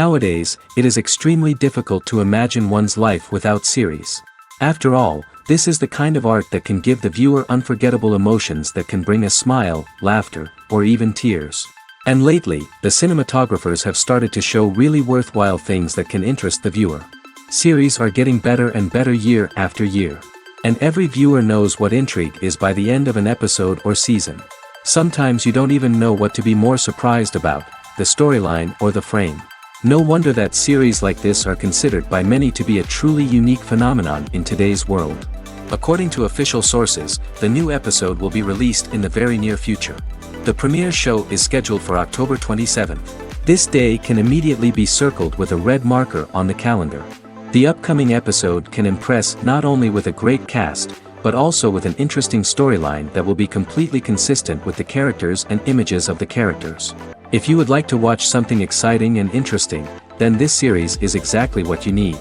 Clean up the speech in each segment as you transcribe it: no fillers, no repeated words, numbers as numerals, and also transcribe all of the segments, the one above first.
Nowadays, it is extremely difficult to imagine one's life without series. After all, this is the kind of art that can give the viewer unforgettable emotions that can bring a smile, laughter, or even tears. And lately, the cinematographers have started to show really worthwhile things that can interest the viewer. Series are getting better and better year after year. And every viewer knows what intrigue is by the end of an episode or season. Sometimes you don't even know what to be more surprised about, the storyline or the frame. No wonder that series like this are considered by many to be a truly unique phenomenon in today's world. According to official sources, the new episode will be released in the very near future. The premiere show is scheduled for October 27th. This day can immediately be circled with a red marker on the calendar. The upcoming episode can impress not only with a great cast, but also with an interesting storyline that will be completely consistent with the characters and images of the characters. If you would like to watch something exciting and interesting, then this series is exactly what you need.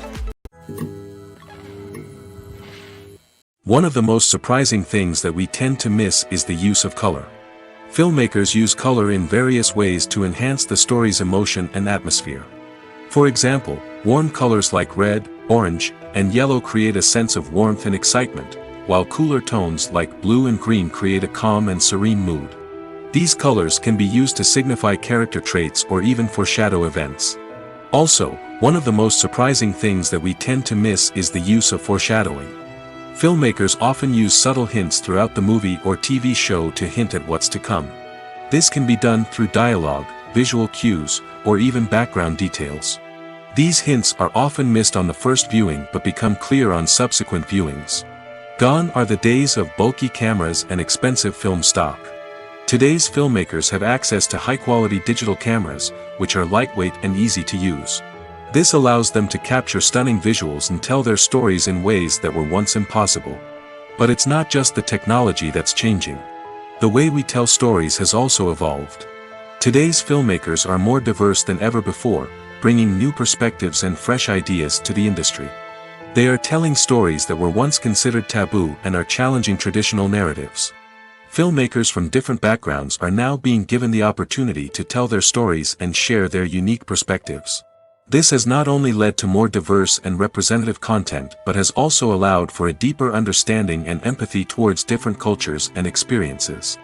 One of the most surprising things that we tend to miss is the use of color. Filmmakers use color in various ways to enhance the story's emotion and atmosphere. For example, warm colors like red, orange, and yellow create a sense of warmth and excitement, while cooler tones like blue and green create a calm and serene mood. These colors can be used to signify character traits or even foreshadow events. Also, one of the most surprising things that we tend to miss is the use of foreshadowing. Filmmakers often use subtle hints throughout the movie or TV show to hint at what's to come. This can be done through dialogue, visual cues, or even background details. These hints are often missed on the first viewing but become clear on subsequent viewings. Gone are the days of bulky cameras and expensive film stock. Today's filmmakers have access to high-quality digital cameras, which are lightweight and easy to use. This allows them to capture stunning visuals and tell their stories in ways that were once impossible. But it's not just the technology that's changing. The way we tell stories has also evolved. Today's filmmakers are more diverse than ever before, bringing new perspectives and fresh ideas to the industry. They are telling stories that were once considered taboo and are challenging traditional narratives. Filmmakers from different backgrounds are now being given the opportunity to tell their stories and share their unique perspectives. This has not only led to more diverse and representative content but has also allowed for a deeper understanding and empathy towards different cultures and experiences.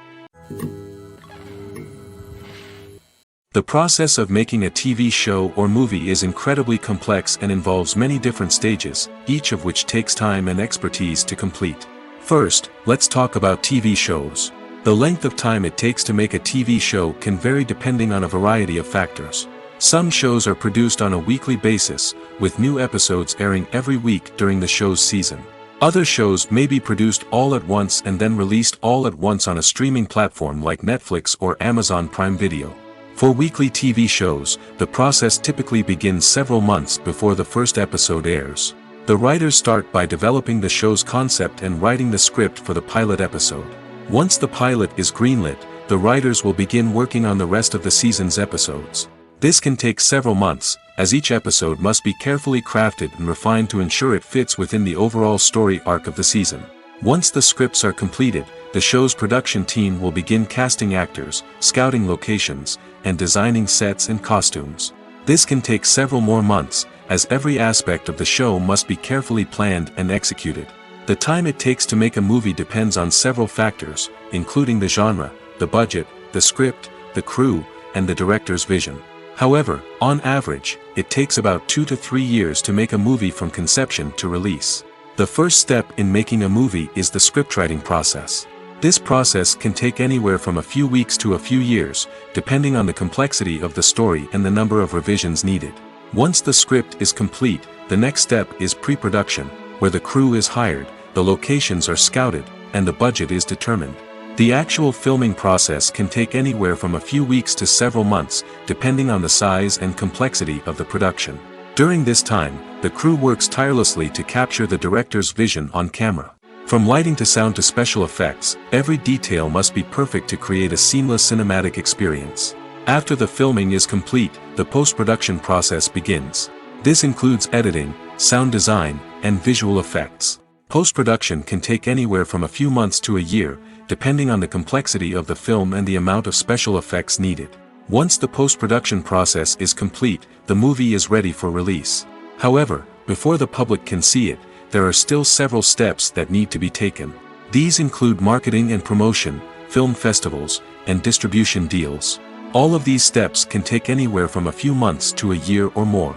The process of making a TV show or movie is incredibly complex and involves many different stages, each of which takes time and expertise to complete. First, let's talk about TV shows. The length of time it takes to make a TV show can vary depending on a variety of factors. Some shows are produced on a weekly basis, with new episodes airing every week during the show's season. Other shows may be produced all at once and then released all at once on a streaming platform like Netflix or Amazon Prime Video. For weekly TV shows, the process typically begins several months before the first episode airs. The writers start by developing the show's concept and writing the script for the pilot episode. Once the pilot is greenlit, the writers will begin working on the rest of the season's episodes. This can take several months, as each episode must be carefully crafted and refined to ensure it fits within the overall story arc of the season. Once the scripts are completed, the show's production team will begin casting actors, scouting locations, and designing sets and costumes. This can take several more months, as every aspect of the show must be carefully planned and executed. The time it takes to make a movie depends on several factors, including the genre, the budget, the script, the crew, and the director's vision. However, on average, it takes about 2 to 3 years to make a movie from conception to release. The first step in making a movie is the scriptwriting process. This process can take anywhere from a few weeks to a few years, depending on the complexity of the story and the number of revisions needed. Once the script is complete, the next step is pre-production, where the crew is hired, the locations are scouted, and the budget is determined. The actual filming process can take anywhere from a few weeks to several months, depending on the size and complexity of the production. During this time, the crew works tirelessly to capture the director's vision on camera. From lighting to sound to special effects, every detail must be perfect to create a seamless cinematic experience. After the filming is complete, the post-production process begins. This includes editing, sound design, and visual effects. Post-production can take anywhere from a few months to a year, depending on the complexity of the film and the amount of special effects needed. Once the post-production process is complete, the movie is ready for release. However, before the public can see it, there are still several steps that need to be taken. These include marketing and promotion, film festivals, and distribution deals. All of these steps can take anywhere from a few months to a year or more.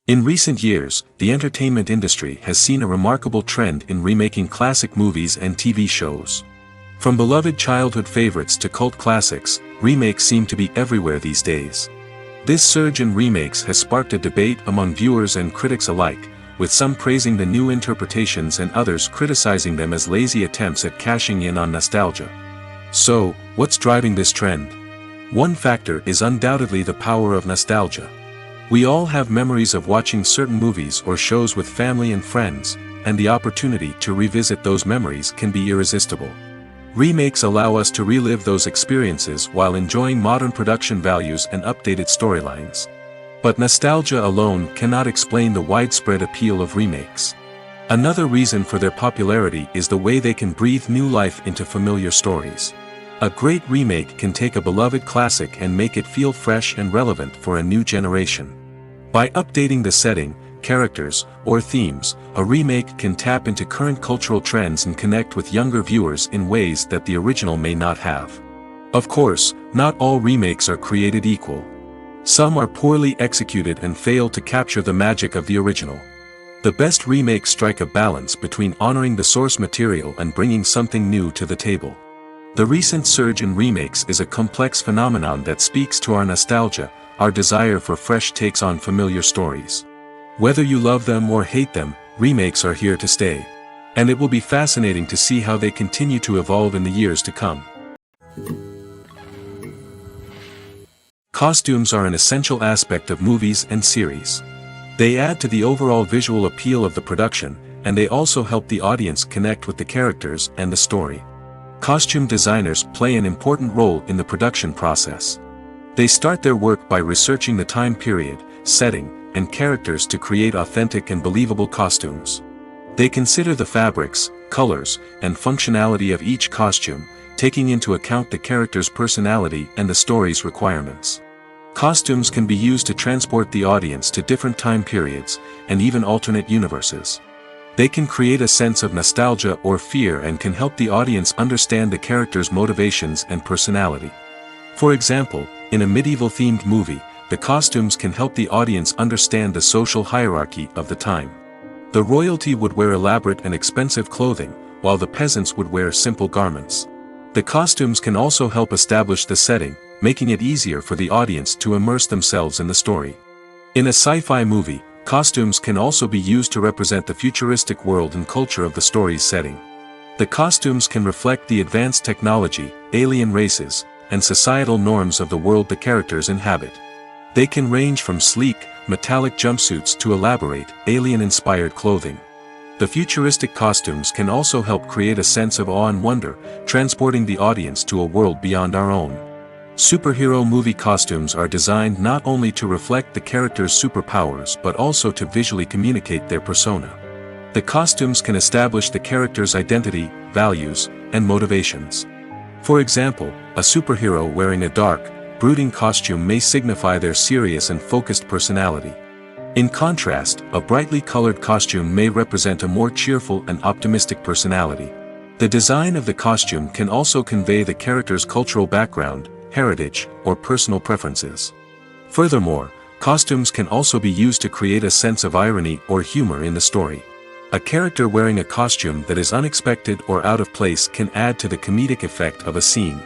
In recent years, the entertainment industry has seen a remarkable trend in remaking classic movies and TV shows. From beloved childhood favorites to cult classics, remakes seem to be everywhere these days. This surge in remakes has sparked a debate among viewers and critics alike, with some praising the new interpretations and others criticizing them as lazy attempts at cashing in on nostalgia. So, what's driving this trend? One factor is undoubtedly the power of nostalgia. We all have memories of watching certain movies or shows with family and friends, and the opportunity to revisit those memories can be irresistible. Remakes allow us to relive those experiences while enjoying modern production values and updated storylines. But nostalgia alone cannot explain the widespread appeal of remakes. Another reason for their popularity is the way they can breathe new life into familiar stories. A great remake can take a beloved classic and make it feel fresh and relevant for a new generation. By updating the setting, characters, or themes, a remake can tap into current cultural trends and connect with younger viewers in ways that the original may not have. Of course, not all remakes are created equal. Some are poorly executed and fail to capture the magic of the original. The best remakes strike a balance between honoring the source material and bringing something new to the table. The recent surge in remakes is a complex phenomenon that speaks to our nostalgia, our desire for fresh takes on familiar stories. Whether you love them or hate them, remakes are here to stay. And it will be fascinating to see how they continue to evolve in the years to come. Costumes are an essential aspect of movies and series. They add to the overall visual appeal of the production, and they also help the audience connect with the characters and the story. Costume designers play an important role in the production process. They start their work by researching the time period, setting, and characters to create authentic and believable costumes. They consider the fabrics, colors, and functionality of each costume, taking into account the character's personality and the story's requirements. Costumes can be used to transport the audience to different time periods, and even alternate universes. They can create a sense of nostalgia or fear and can help the audience understand the character's motivations and personality. For example, in a medieval-themed movie, the costumes can help the audience understand the social hierarchy of the time. The royalty would wear elaborate and expensive clothing, while the peasants would wear simple garments. The costumes can also help establish the setting, making it easier for the audience to immerse themselves in the story. In a sci-fi movie, costumes can also be used to represent the futuristic world and culture of the story's setting. The costumes can reflect the advanced technology, alien races, and societal norms of the world the characters inhabit. They can range from sleek, metallic jumpsuits to elaborate, alien-inspired clothing. The futuristic costumes can also help create a sense of awe and wonder, transporting the audience to a world beyond our own. Superhero movie costumes are designed not only to reflect the character's superpowers but also to visually communicate their persona. The costumes can establish the character's identity, values, and motivations. For example, a superhero wearing a dark, brooding costume may signify their serious and focused personality. In contrast, a brightly colored costume may represent a more cheerful and optimistic personality. The design of the costume can also convey the character's cultural background, heritage, or personal preferences. Furthermore, costumes can also be used to create a sense of irony or humor in the story. A character wearing a costume that is unexpected or out of place can add to the comedic effect of a scene.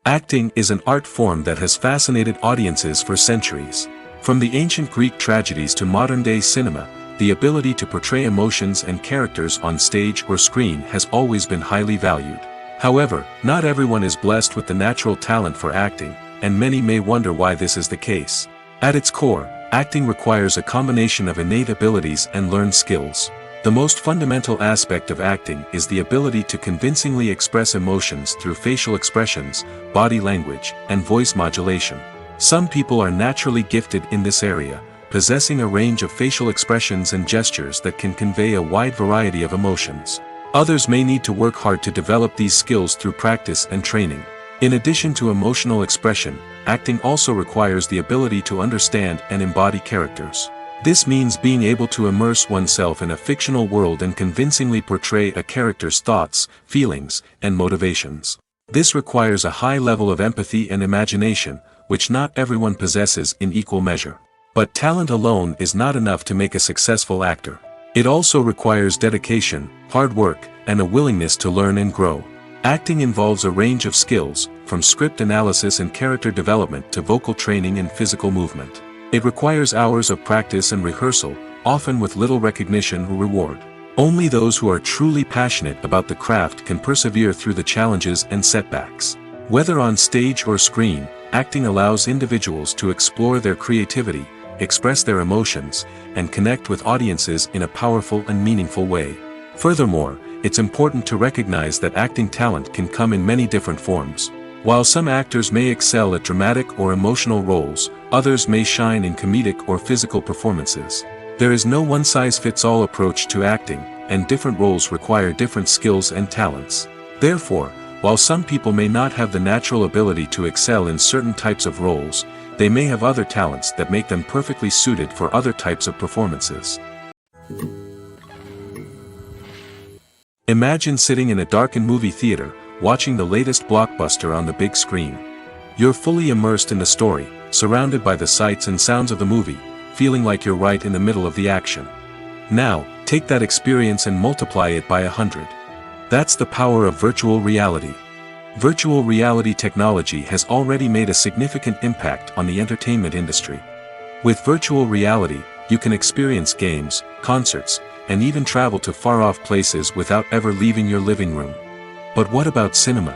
Acting is an art form that has fascinated audiences for centuries. From the ancient Greek tragedies to modern-day cinema, the ability to portray emotions and characters on stage or screen has always been highly valued. However, not everyone is blessed with the natural talent for acting, and many may wonder why this is the case. At its core, acting requires a combination of innate abilities and learned skills. The most fundamental aspect of acting is the ability to convincingly express emotions through facial expressions, body language, and voice modulation. Some people are naturally gifted in this area, possessing a range of facial expressions and gestures that can convey a wide variety of emotions. Others may need to work hard to develop these skills through practice and training. In addition to emotional expression, acting also requires the ability to understand and embody characters. This means being able to immerse oneself in a fictional world and convincingly portray a character's thoughts, feelings, and motivations. This requires a high level of empathy and imagination, which not everyone possesses in equal measure. But talent alone is not enough to make a successful actor. It also requires dedication, hard work, and a willingness to learn and grow. Acting involves a range of skills, from script analysis and character development to vocal training and physical movement. It requires hours of practice and rehearsal, often with little recognition or reward. Only those who are truly passionate about the craft can persevere through the challenges and setbacks. Whether on stage or screen, acting allows individuals to explore their creativity, express their emotions, and connect with audiences in a powerful and meaningful way. Furthermore, it's important to recognize that acting talent can come in many different forms. While some actors may excel at dramatic or emotional roles, others may shine in comedic or physical performances. There is no one-size-fits-all approach to acting, and different roles require different skills and talents. Therefore, while some people may not have the natural ability to excel in certain types of roles, they may have other talents that make them perfectly suited for other types of performances. Imagine sitting in a darkened movie theater, watching the latest blockbuster on the big screen. You're fully immersed in the story, surrounded by the sights and sounds of the movie, feeling like you're right in the middle of the action. Now, take that experience and multiply it by 100. That's the power of virtual reality. Virtual reality technology has already made a significant impact on the entertainment industry. With virtual reality, you can experience games, concerts, and even travel to far-off places without ever leaving your living room. But what about cinema?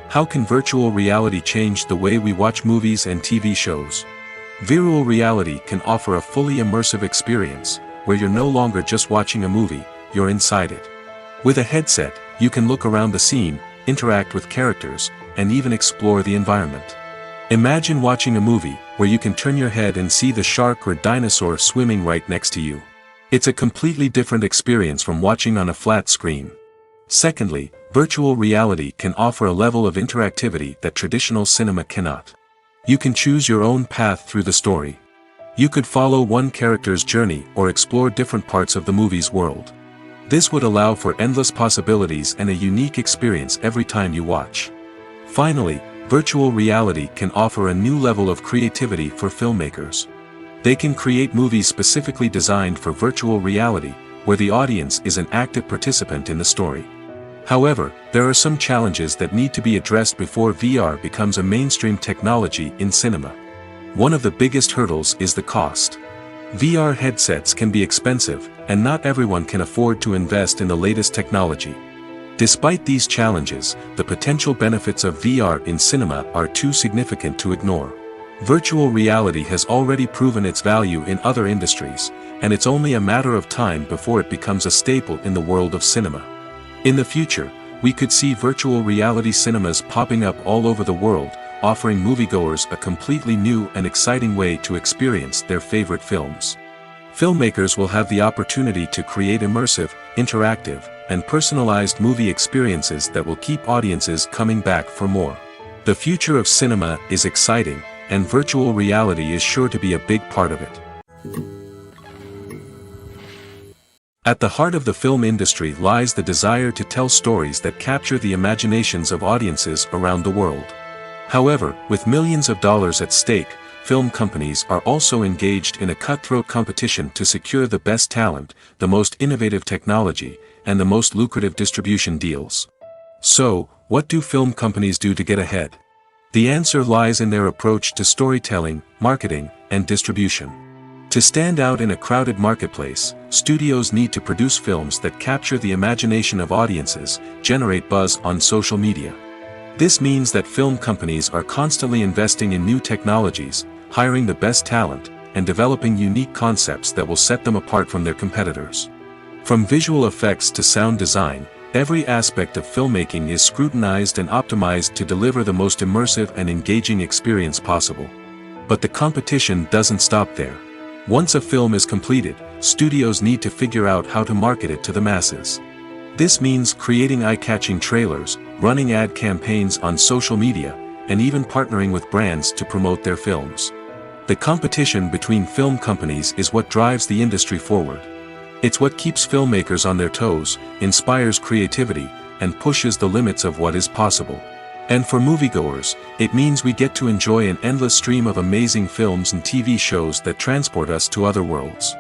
How can virtual reality change the way we watch movies and TV shows? Virtual reality can offer a fully immersive experience, where you're no longer just watching a movie, you're inside it. With a headset, you can look around the scene, interact with characters, and even explore the environment. Imagine watching a movie where you can turn your head and see the shark or dinosaur swimming right next to you. It's a completely different experience from watching on a flat screen. Secondly, virtual reality can offer a level of interactivity that traditional cinema cannot. You can choose your own path through the story. You could follow one character's journey or explore different parts of the movie's world. This would allow for endless possibilities and a unique experience every time you watch. Finally, virtual reality can offer a new level of creativity for filmmakers. They can create movies specifically designed for virtual reality, where the audience is an active participant in the story. However, there are some challenges that need to be addressed before VR becomes a mainstream technology in cinema. One of the biggest hurdles is the cost. VR headsets can be expensive, and not everyone can afford to invest in the latest technology. Despite these challenges, the potential benefits of VR in cinema are too significant to ignore. Virtual reality has already proven its value in other industries, and it's only a matter of time before it becomes a staple in the world of cinema. In the future, we could see virtual reality cinemas popping up all over the world, offering moviegoers a completely new and exciting way to experience their favorite films. Filmmakers will have the opportunity to create immersive, interactive, and personalized movie experiences that will keep audiences coming back for more. The future of cinema is exciting, and virtual reality is sure to be a big part of it. At the heart of the film industry lies the desire to tell stories that capture the imaginations of audiences around the world. However, with millions of dollars at stake, film companies are also engaged in a cutthroat competition to secure the best talent, the most innovative technology, and the most lucrative distribution deals. So, what do film companies do to get ahead? The answer lies in their approach to storytelling, marketing, and distribution. To stand out in a crowded marketplace, studios need to produce films that capture the imagination of audiences, generate buzz on social media. This means that film companies are constantly investing in new technologies, hiring the best talent, and developing unique concepts that will set them apart from their competitors. From visual effects to sound design, every aspect of filmmaking is scrutinized and optimized to deliver the most immersive and engaging experience possible. But the competition doesn't stop there. Once a film is completed, studios need to figure out how to market it to the masses. This means creating eye-catching trailers, running ad campaigns on social media, and even partnering with brands to promote their films. The competition between film companies is what drives the industry forward. It's what keeps filmmakers on their toes, inspires creativity, and pushes the limits of what is possible. And for moviegoers, it means we get to enjoy an endless stream of amazing films and TV shows that transport us to other worlds.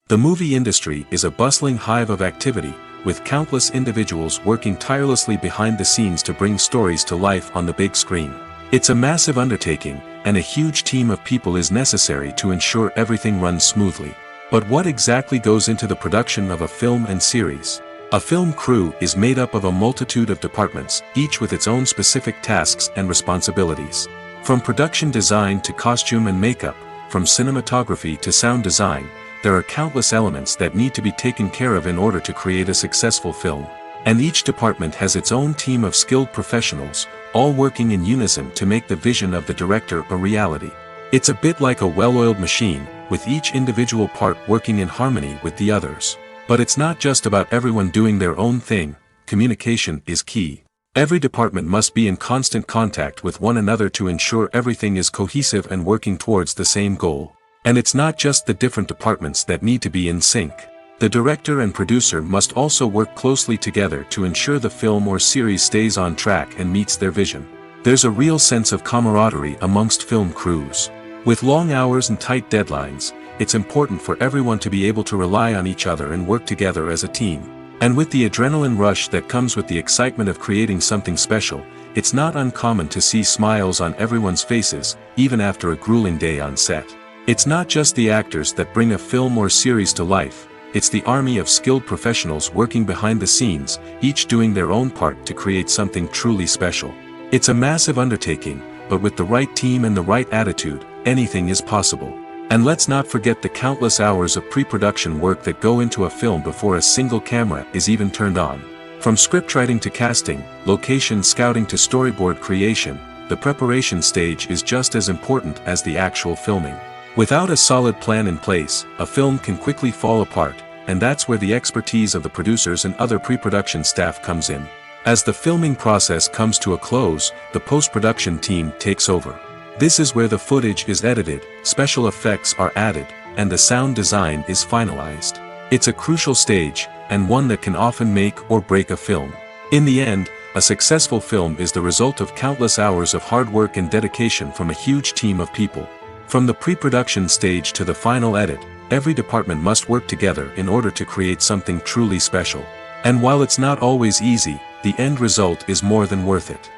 The movie industry is a bustling hive of activity, with countless individuals working tirelessly behind the scenes to bring stories to life on the big screen. It's a massive undertaking, and a huge team of people is necessary to ensure everything runs smoothly. But what exactly goes into the production of a film and series? A film crew is made up of a multitude of departments, each with its own specific tasks and responsibilities. From production design to costume and makeup, from cinematography to sound design, there are countless elements that need to be taken care of in order to create a successful film. And each department has its own team of skilled professionals, all working in unison to make the vision of the director a reality. It's a bit like a well-oiled machine, with each individual part working in harmony with the others. But it's not just about everyone doing their own thing. Communication is key. Every department must be in constant contact with one another to ensure everything is cohesive and working towards the same goal. And it's not just the different departments that need to be in sync. The director and producer must also work closely together to ensure the film or series stays on track and meets their vision. There's a real sense of camaraderie amongst film crews. With long hours and tight deadlines, it's important for everyone to be able to rely on each other and work together as a team. And with the adrenaline rush that comes with the excitement of creating something special, it's not uncommon to see smiles on everyone's faces, even after a grueling day on set. It's not just the actors that bring a film or series to life. It's the army of skilled professionals working behind the scenes, each doing their own part to create something truly special. It's a massive undertaking, but with the right team and the right attitude, anything is possible. And let's not forget the countless hours of pre-production work that go into a film before a single camera is even turned on. From scriptwriting to casting, location scouting to storyboard creation, the preparation stage is just as important as the actual filming. Without a solid plan in place, a film can quickly fall apart, and that's where the expertise of the producers and other pre-production staff comes in. As the filming process comes to a close, the post-production team takes over. This is where the footage is edited, special effects are added, and the sound design is finalized. It's a crucial stage, and one that can often make or break a film. In the end, a successful film is the result of countless hours of hard work and dedication from a huge team of people. From the pre-production stage to the final edit, every department must work together in order to create something truly special. And while it's not always easy, the end result is more than worth it.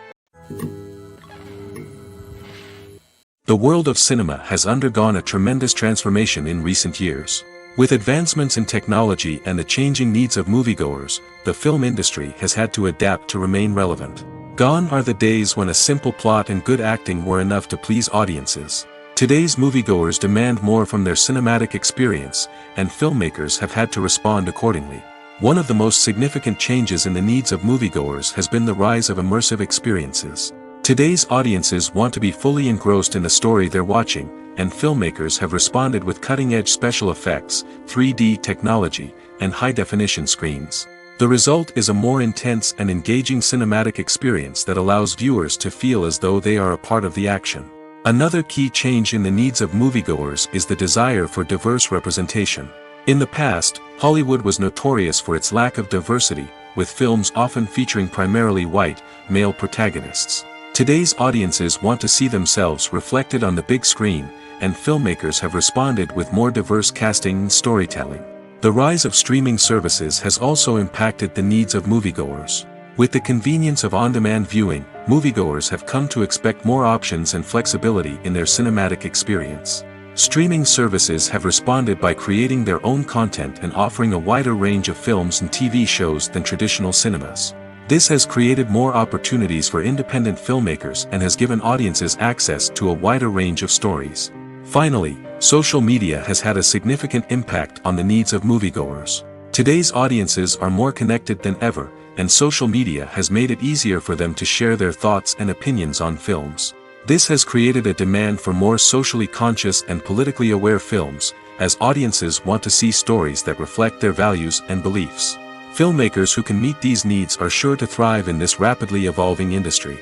The world of cinema has undergone a tremendous transformation in recent years. With advancements in technology and the changing needs of moviegoers, the film industry has had to adapt to remain relevant. Gone are the days when a simple plot and good acting were enough to please audiences. Today's moviegoers demand more from their cinematic experience, and filmmakers have had to respond accordingly. One of the most significant changes in the needs of moviegoers has been the rise of immersive experiences. Today's audiences want to be fully engrossed in the story they're watching, and filmmakers have responded with cutting-edge special effects, 3D technology, and high-definition screens. The result is a more intense and engaging cinematic experience that allows viewers to feel as though they are a part of the action. Another key change in the needs of moviegoers is the desire for diverse representation. In the past, Hollywood was notorious for its lack of diversity, with films often featuring primarily white, male protagonists. Today's audiences want to see themselves reflected on the big screen, and filmmakers have responded with more diverse casting and storytelling. The rise of streaming services has also impacted the needs of moviegoers. With the convenience of on-demand viewing, moviegoers have come to expect more options and flexibility in their cinematic experience. Streaming services have responded by creating their own content and offering a wider range of films and TV shows than traditional cinemas. This has created more opportunities for independent filmmakers and has given audiences access to a wider range of stories. Finally, social media has had a significant impact on the needs of moviegoers. Today's audiences are more connected than ever, and social media has made it easier for them to share their thoughts and opinions on films. This has created a demand for more socially conscious and politically aware films, as audiences want to see stories that reflect their values and beliefs. Filmmakers who can meet these needs are sure to thrive in this rapidly evolving industry.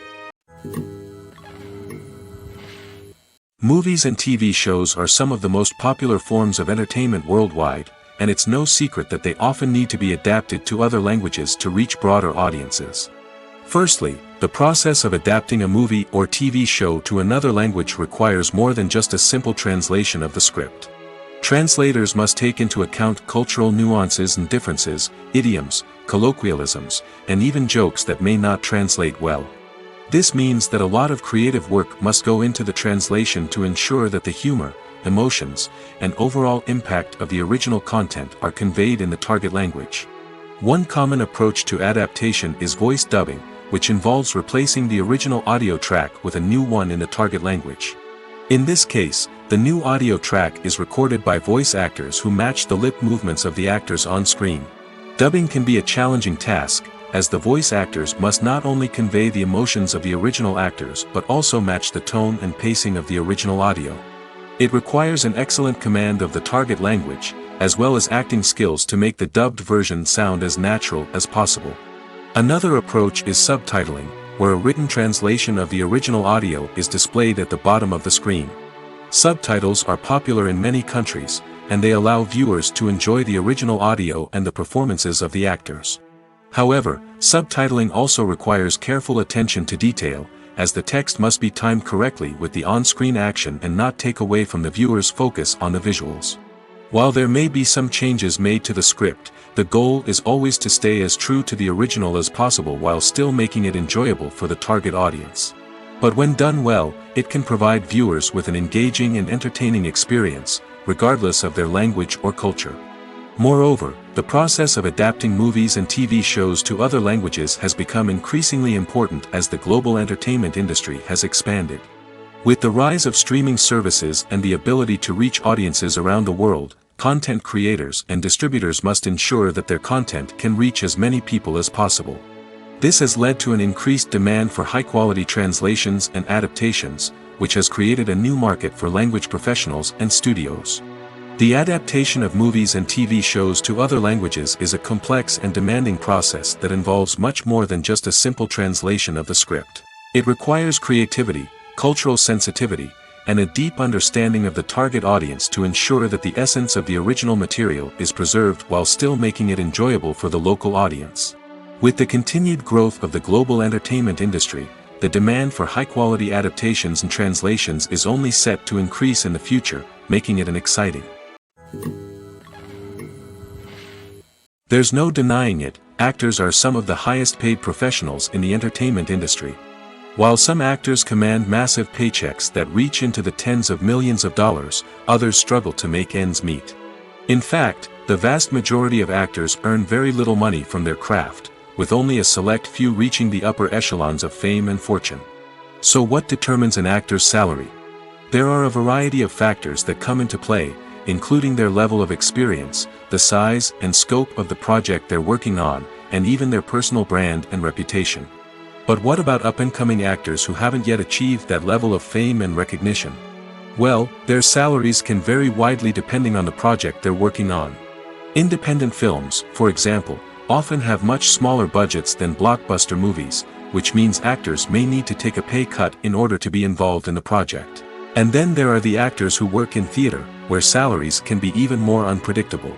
Movies and TV shows are some of the most popular forms of entertainment worldwide, and it's no secret that they often need to be adapted to other languages to reach broader audiences. Firstly, the process of adapting a movie or TV show to another language requires more than just a simple translation of the script. Translators must take into account cultural nuances and differences, idioms, colloquialisms, and even jokes that may not translate well. This means that a lot of creative work must go into the translation to ensure that the humor, emotions, and overall impact of the original content are conveyed in the target language. One common approach to adaptation is voice dubbing, which involves replacing the original audio track with a new one in the target language. In this case, the new audio track is recorded by voice actors who match the lip movements of the actors on screen. Dubbing can be a challenging task, as the voice actors must not only convey the emotions of the original actors but also match the tone and pacing of the original audio. It requires an excellent command of the target language, as well as acting skills to make the dubbed version sound as natural as possible. Another approach is subtitling, where a written translation of the original audio is displayed at the bottom of the screen. Subtitles are popular in many countries, and they allow viewers to enjoy the original audio and the performances of the actors. However, subtitling also requires careful attention to detail, as the text must be timed correctly with the on-screen action and not take away from the viewer's focus on the visuals. While there may be some changes made to the script, the goal is always to stay as true to the original as possible while still making it enjoyable for the target audience. But when done well, it can provide viewers with an engaging and entertaining experience, regardless of their language or culture. Moreover, the process of adapting movies and TV shows to other languages has become increasingly important as the global entertainment industry has expanded. With the rise of streaming services and the ability to reach audiences around the world, content creators and distributors must ensure that their content can reach as many people as possible. This has led to an increased demand for high-quality translations and adaptations, which has created a new market for language professionals and studios. The adaptation of movies and TV shows to other languages is a complex and demanding process that involves much more than just a simple translation of the script. It requires creativity, cultural sensitivity, and a deep understanding of the target audience to ensure that the essence of the original material is preserved while still making it enjoyable for the local audience. With the continued growth of the global entertainment industry, the demand for high-quality adaptations and translations is only set to increase in the future, making it an exciting. There's no denying it, actors are some of the highest-paid professionals in the entertainment industry. While some actors command massive paychecks that reach into the tens of millions of dollars, others struggle to make ends meet. In fact, the vast majority of actors earn very little money from their craft, with only a select few reaching the upper echelons of fame and fortune. So what determines an actor's salary? There are a variety of factors that come into play, including their level of experience, the size and scope of the project they're working on, and even their personal brand and reputation. But what about up-and-coming actors who haven't yet achieved that level of fame and recognition? Well, their salaries can vary widely depending on the project they're working on. Independent films, for example, often have much smaller budgets than blockbuster movies, which means actors may need to take a pay cut in order to be involved in the project. And then there are the actors who work in theater, where salaries can be even more unpredictable.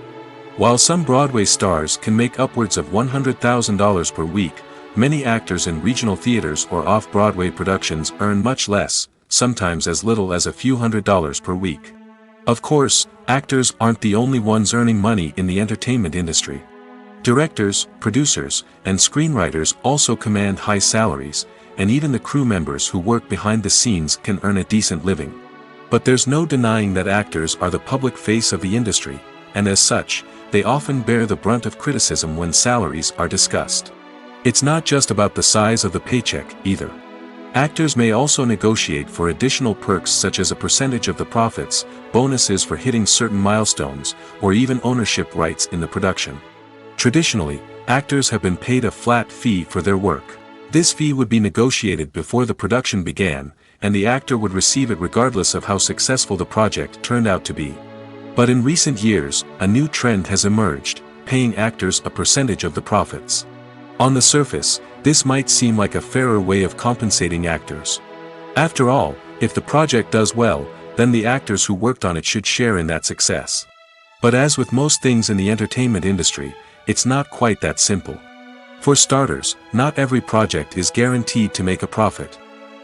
While some Broadway stars can make upwards of $100,000 per week, many actors in regional theaters or off-Broadway productions earn much less, sometimes as little as a few $100s per week. Of course, actors aren't the only ones earning money in the entertainment industry. Directors, producers, and screenwriters also command high salaries, and even the crew members who work behind the scenes can earn a decent living. But there's no denying that actors are the public face of the industry, and as such, they often bear the brunt of criticism when salaries are discussed. It's not just about the size of the paycheck, either. Actors may also negotiate for additional perks such as a percentage of the profits, bonuses for hitting certain milestones, or even ownership rights in the production. Traditionally, actors have been paid a flat fee for their work. This fee would be negotiated before the production began, and the actor would receive it regardless of how successful the project turned out to be. But in recent years, a new trend has emerged, paying actors a percentage of the profits. On the surface, this might seem like a fairer way of compensating actors. After all, if the project does well, then the actors who worked on it should share in that success. But as with most things in the entertainment industry, it's not quite that simple. For starters, not every project is guaranteed to make a profit.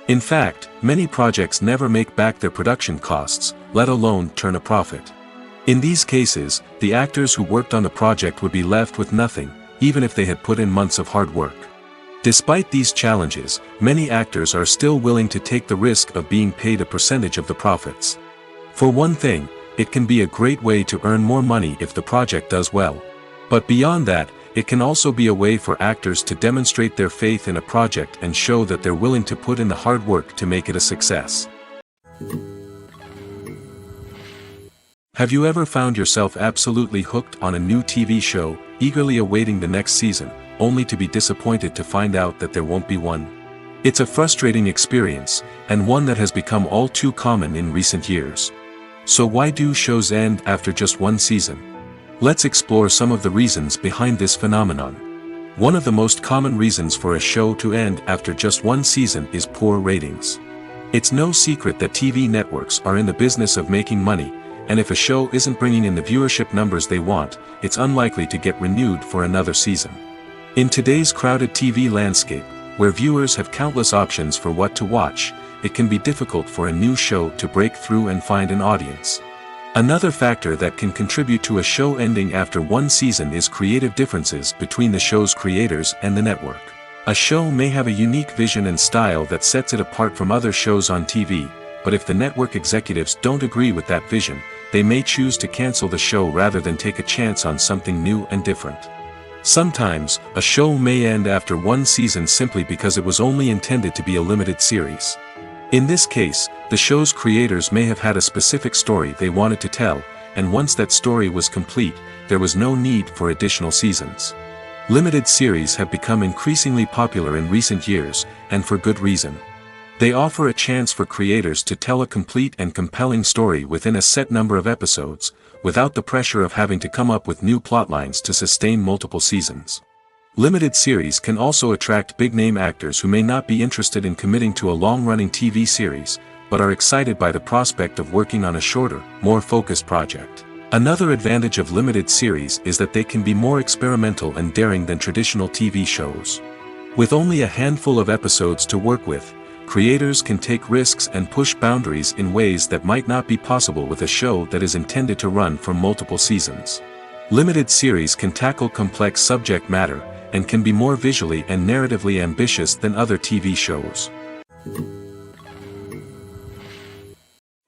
In fact, many projects never make back their production costs, let alone turn a profit. In these cases, the actors who worked on the project would be left with nothing, even if they had put in months of hard work. Despite these challenges, many actors are still willing to take the risk of being paid a percentage of the profits. For one thing, it can be a great way to earn more money if the project does well. But beyond that, it can also be a way for actors to demonstrate their faith in a project and show that they're willing to put in the hard work to make it a success. Have you ever found yourself absolutely hooked on a new TV show, eagerly awaiting the next season, only to be disappointed to find out that there won't be one? It's a frustrating experience, and one that has become all too common in recent years. So why do shows end after just one season? Let's explore some of the reasons behind this phenomenon. One of the most common reasons for a show to end after just one season is poor ratings. It's no secret that TV networks are in the business of making money, and if a show isn't bringing in the viewership numbers they want, it's unlikely to get renewed for another season. In today's crowded TV landscape, where viewers have countless options for what to watch, it can be difficult for a new show to break through and find an audience. Another factor that can contribute to a show ending after one season is creative differences between the show's creators and the network. A show may have a unique vision and style that sets it apart from other shows on TV, but if the network executives don't agree with that vision, they may choose to cancel the show rather than take a chance on something new and different. Sometimes, a show may end after one season simply because it was only intended to be a limited series. In this case, the show's creators may have had a specific story they wanted to tell, and once that story was complete, there was no need for additional seasons. Limited series have become increasingly popular in recent years, and for good reason. They offer a chance for creators to tell a complete and compelling story within a set number of episodes, without the pressure of having to come up with new plotlines to sustain multiple seasons. Limited series can also attract big-name actors who may not be interested in committing to a long-running TV series, but are excited by the prospect of working on a shorter, more focused project. Another advantage of limited series is that they can be more experimental and daring than traditional TV shows. With only a handful of episodes to work with, creators can take risks and push boundaries in ways that might not be possible with a show that is intended to run for multiple seasons. Limited series can tackle complex subject matter, and can be more visually and narratively ambitious than other TV shows.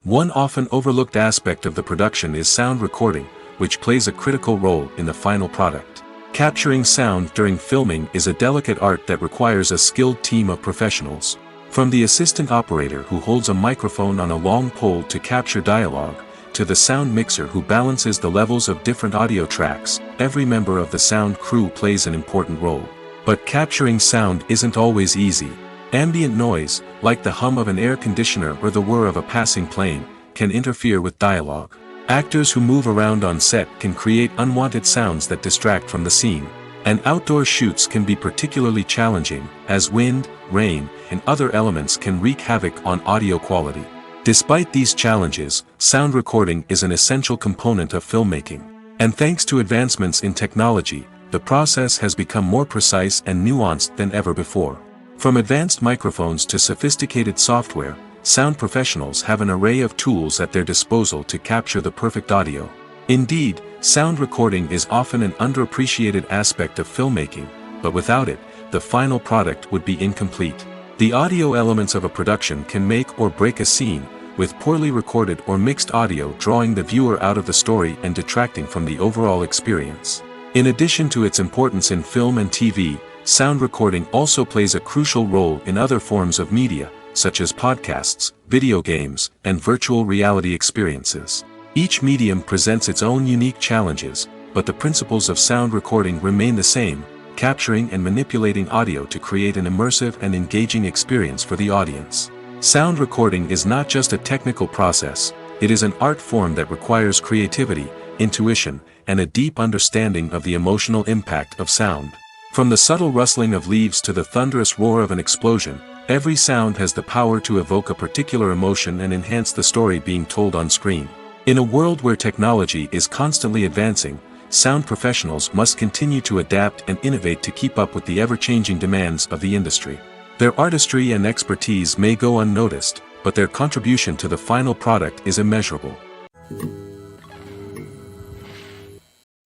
One often overlooked aspect of the production is sound recording, which plays a critical role in the final product. Capturing sound during filming is a delicate art that requires a skilled team of professionals. From the assistant operator who holds a microphone on a long pole to capture dialogue, to the sound mixer who balances the levels of different audio tracks, every member of the sound crew plays an important role. But capturing sound isn't always easy. Ambient noise, like the hum of an air conditioner or the whir of a passing plane, can interfere with dialogue. Actors who move around on set can create unwanted sounds that distract from the scene. And outdoor shoots can be particularly challenging, as wind, rain, and other elements can wreak havoc on audio quality. Despite these challenges, sound recording is an essential component of filmmaking. And thanks to advancements in technology, the process has become more precise and nuanced than ever before. From advanced microphones to sophisticated software, sound professionals have an array of tools at their disposal to capture the perfect audio. Indeed, sound recording is often an underappreciated aspect of filmmaking, but without it, the final product would be incomplete. The audio elements of a production can make or break a scene, with poorly recorded or mixed audio drawing the viewer out of the story and detracting from the overall experience. In addition to its importance in film and TV, sound recording also plays a crucial role in other forms of media, such as podcasts, video games, and virtual reality experiences. Each medium presents its own unique challenges, but the principles of sound recording remain the same, capturing and manipulating audio to create an immersive and engaging experience for the audience. Sound recording is not just a technical process, It is an art form that requires creativity, intuition, and a deep understanding of the emotional impact of sound. From the subtle rustling of leaves to the thunderous roar of an explosion, every sound has the power to evoke a particular emotion and enhance the story being told on screen. In a world where technology is constantly advancing, sound professionals must continue to adapt and innovate to keep up with the ever-changing demands of the industry. Their artistry and expertise may go unnoticed, but their contribution to the final product is immeasurable.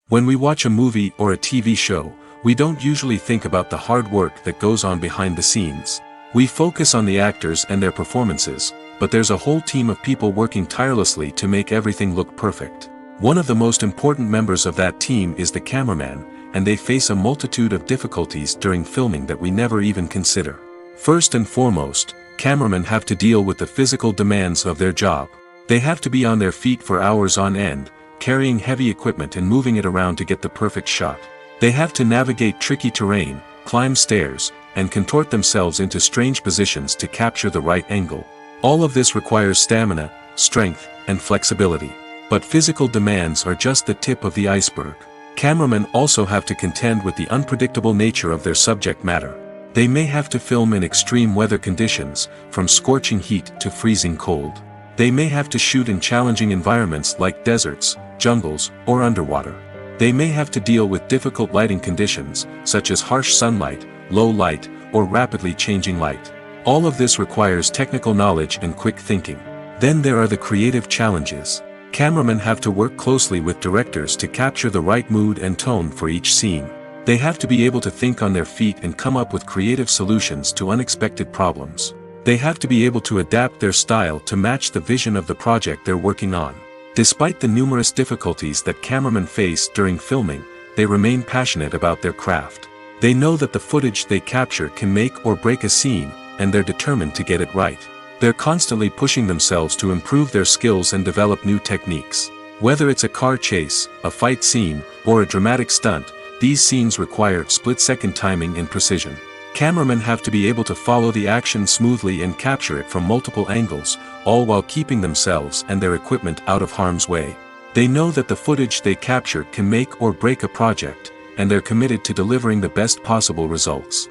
When we watch a movie or a TV show, we don't usually think about the hard work that goes on behind the scenes. We focus on the actors and their performances, but there's a whole team of people working tirelessly to make everything look perfect. One of the most important members of that team is the cameraman, and they face a multitude of difficulties during filming that we never even consider. First and foremost, cameramen have to deal with the physical demands of their job. They have to be on their feet for hours on end, carrying heavy equipment and moving it around to get the perfect shot. They have to navigate tricky terrain, climb stairs, and contort themselves into strange positions to capture the right angle. All of this requires stamina, strength, and flexibility. But physical demands are just the tip of the iceberg. Cameramen also have to contend with the unpredictable nature of their subject matter. They may have to film in extreme weather conditions, from scorching heat to freezing cold. They may have to shoot in challenging environments like deserts, jungles, or underwater. They may have to deal with difficult lighting conditions, such as harsh sunlight, low light, or rapidly changing light. All of this requires technical knowledge and quick thinking. Then there are the creative challenges. Cameramen have to work closely with directors to capture the right mood and tone for each scene. They have to be able to think on their feet and come up with creative solutions to unexpected problems. They have to be able to adapt their style to match the vision of the project they're working on. Despite the numerous difficulties that cameramen face during filming, they remain passionate about their craft. They know that the footage they capture can make or break a scene, and they're determined to get it right. They're constantly pushing themselves to improve their skills and develop new techniques. Whether it's a car chase, a fight scene, or a dramatic stunt, these scenes require split-second timing and precision. Cameramen have to be able to follow the action smoothly and capture it from multiple angles, all while keeping themselves and their equipment out of harm's way. They know that the footage they capture can make or break a project, and they're committed to delivering the best possible results.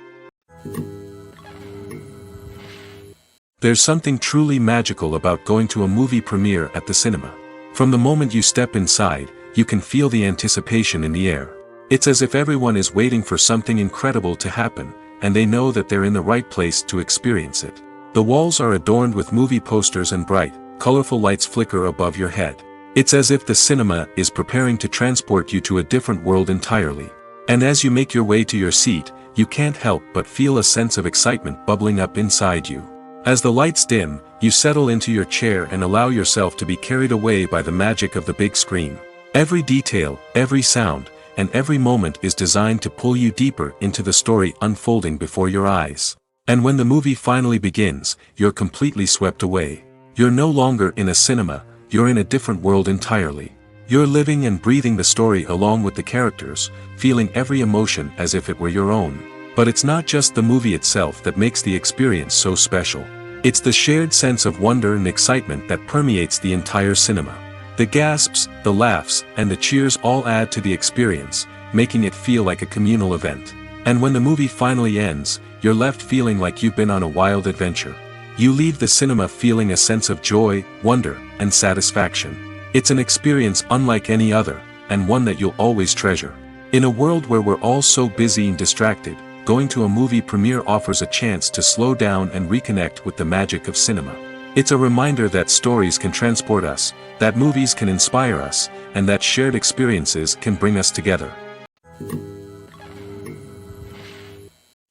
There's something truly magical about going to a movie premiere at the cinema. From the moment you step inside, you can feel the anticipation in the air. It's as if everyone is waiting for something incredible to happen, and they know that they're in the right place to experience it. The walls are adorned with movie posters and bright, colorful lights flicker above your head. It's as if the cinema is preparing to transport you to a different world entirely. And as you make your way to your seat, you can't help but feel a sense of excitement bubbling up inside you. As the lights dim, you settle into your chair and allow yourself to be carried away by the magic of the big screen. Every detail, every sound, and every moment is designed to pull you deeper into the story unfolding before your eyes. And when the movie finally begins, you're completely swept away. You're no longer in a cinema, you're in a different world entirely. You're living and breathing the story along with the characters, feeling every emotion as if it were your own. But it's not just the movie itself that makes the experience so special. It's the shared sense of wonder and excitement that permeates the entire cinema. The gasps, the laughs, and the cheers all add to the experience, making it feel like a communal event. And when the movie finally ends, you're left feeling like you've been on a wild adventure. You leave the cinema feeling a sense of joy, wonder, and satisfaction. It's an experience unlike any other, and one that you'll always treasure. In a world where we're all so busy and distracted, going to a movie premiere offers a chance to slow down and reconnect with the magic of cinema. It's a reminder that stories can transport us, that movies can inspire us, and that shared experiences can bring us together.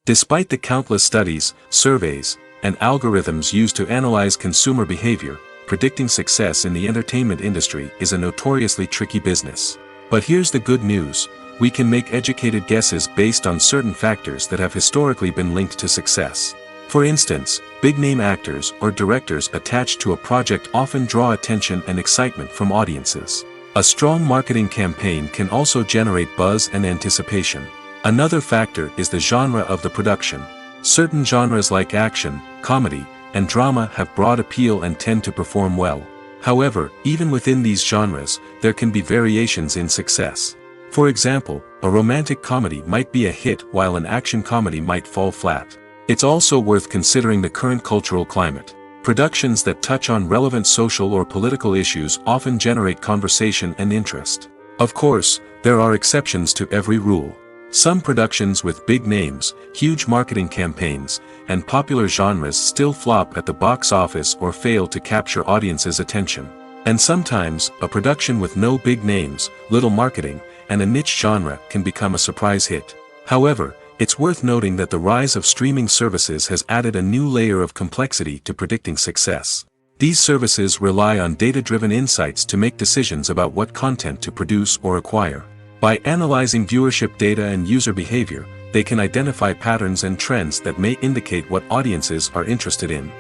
Despite the countless studies, surveys, and algorithms used to analyze consumer behavior, predicting success in the entertainment industry is a notoriously tricky business. But here's the good news: we can make educated guesses based on certain factors that have historically been linked to success. For instance, big-name actors or directors attached to a project often draw attention and excitement from audiences. A strong marketing campaign can also generate buzz and anticipation. Another factor is the genre of the production. Certain genres like action, comedy, and drama have broad appeal and tend to perform well. However, even within these genres, there can be variations in success. For example, a romantic comedy might be a hit while an action comedy might fall flat. It's also worth considering the current cultural climate. Productions that touch on relevant social or political issues often generate conversation and interest. Of course, there are exceptions to every rule. Some productions with big names, huge marketing campaigns, and popular genres still flop at the box office or fail to capture audiences' attention. And sometimes, a production with no big names, little marketing, and a niche genre can become a surprise hit. However, it's worth noting that the rise of streaming services has added a new layer of complexity to predicting success. These services rely on data-driven insights to make decisions about what content to produce or acquire. By analyzing viewership data and user behavior, they can identify patterns and trends that may indicate what audiences are interested in.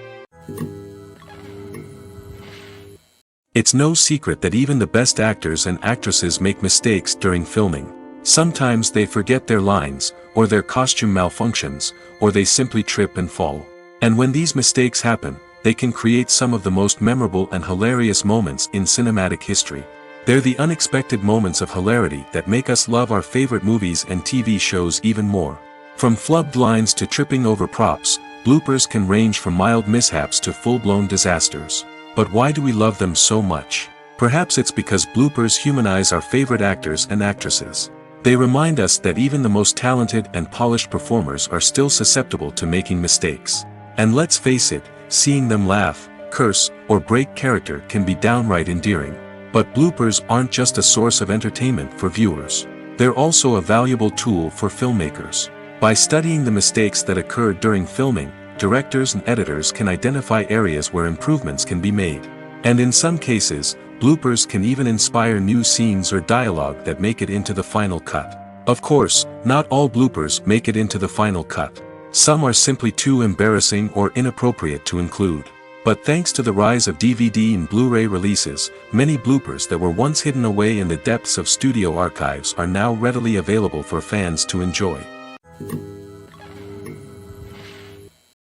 It's no secret that even the best actors and actresses make mistakes during filming. Sometimes they forget their lines, or their costume malfunctions, or they simply trip and fall. And when these mistakes happen, they can create some of the most memorable and hilarious moments in cinematic history. They're the unexpected moments of hilarity that make us love our favorite movies and TV shows even more. From flubbed lines to tripping over props, bloopers can range from mild mishaps to full-blown disasters. But why do we love them so much? Perhaps it's because bloopers humanize our favorite actors and actresses. They remind us that even the most talented and polished performers are still susceptible to making mistakes. And let's face it, seeing them laugh, curse, or break character can be downright endearing. But bloopers aren't just a source of entertainment for viewers. They're also a valuable tool for filmmakers. By studying the mistakes that occurred during filming, directors and editors can identify areas where improvements can be made. And in some cases, bloopers can even inspire new scenes or dialogue that make it into the final cut. Of course, not all bloopers make it into the final cut. Some are simply too embarrassing or inappropriate to include. But thanks to the rise of DVD and Blu-ray releases, many bloopers that were once hidden away in the depths of studio archives are now readily available for fans to enjoy.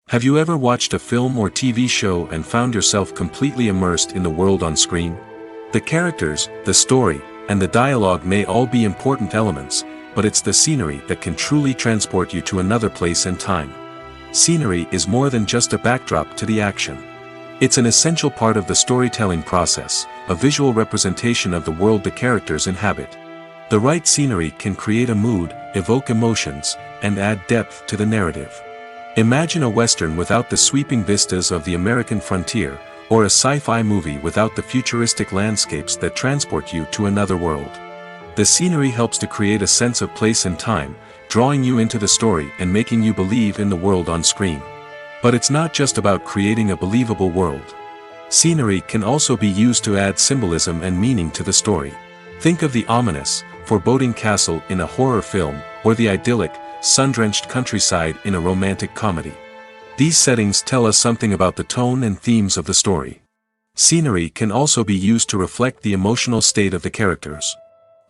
Have you ever watched a film or TV show and found yourself completely immersed in the world on screen? The characters, the story, and the dialogue may all be important elements, but it's the scenery that can truly transport you to another place and time. Scenery is more than just a backdrop to the action. It's an essential part of the storytelling process, a visual representation of the world the characters inhabit. The right scenery can create a mood, evoke emotions, and add depth to the narrative. Imagine a Western without the sweeping vistas of the American frontier, or a sci-fi movie without the futuristic landscapes that transport you to another world. The scenery helps to create a sense of place and time, drawing you into the story and making you believe in the world on screen. But it's not just about creating a believable world. Scenery can also be used to add symbolism and meaning to the story. Think of the ominous, foreboding castle in a horror film, or the idyllic, sun-drenched countryside in a romantic comedy. These settings tell us something about the tone and themes of the story. Scenery can also be used to reflect the emotional state of the characters.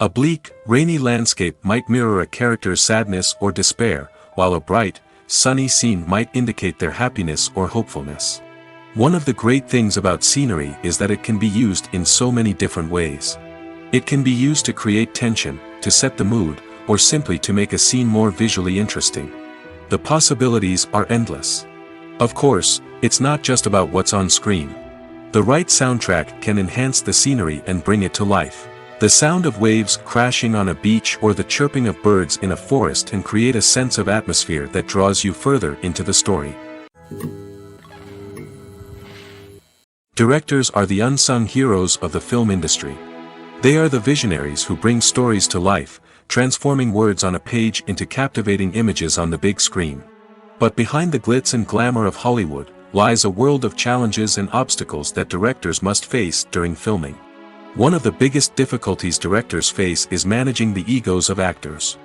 A bleak, rainy landscape might mirror a character's sadness or despair, while a bright, sunny scene might indicate their happiness or hopefulness. One of the great things about scenery is that it can be used in so many different ways. It can be used to create tension, to set the mood, or simply to make a scene more visually interesting. The possibilities are endless. Of course, it's not just about what's on screen. The right soundtrack can enhance the scenery and bring it to life. The sound of waves crashing on a beach or the chirping of birds in a forest can create a sense of atmosphere that draws you further into the story. Directors are the unsung heroes of the film industry. They are the visionaries who bring stories to life, transforming words on a page into captivating images on the big screen. But behind the glitz and glamour of Hollywood lies a world of challenges and obstacles that directors must face during filming. One of the biggest difficulties directors face is managing the egos of actors.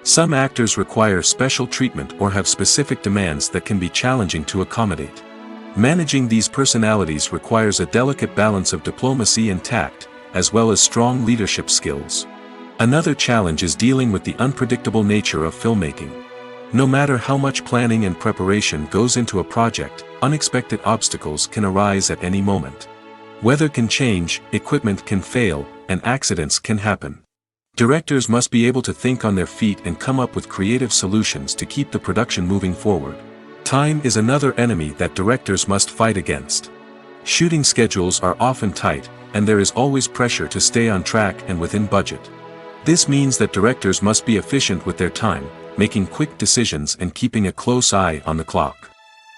Some actors require special treatment or have specific demands that can be challenging to accommodate. Managing these personalities requires a delicate balance of diplomacy and tact, as well as strong leadership skills. Another challenge is dealing with the unpredictable nature of filmmaking. No matter how much planning and preparation goes into a project, unexpected obstacles can arise at any moment. Weather can change, equipment can fail, and accidents can happen. Directors must be able to think on their feet and come up with creative solutions to keep the production moving forward. Time is another enemy that directors must fight against. Shooting schedules are often tight, and there is always pressure to stay on track and within budget. This means that directors must be efficient with their time, making quick decisions and keeping a close eye on the clock.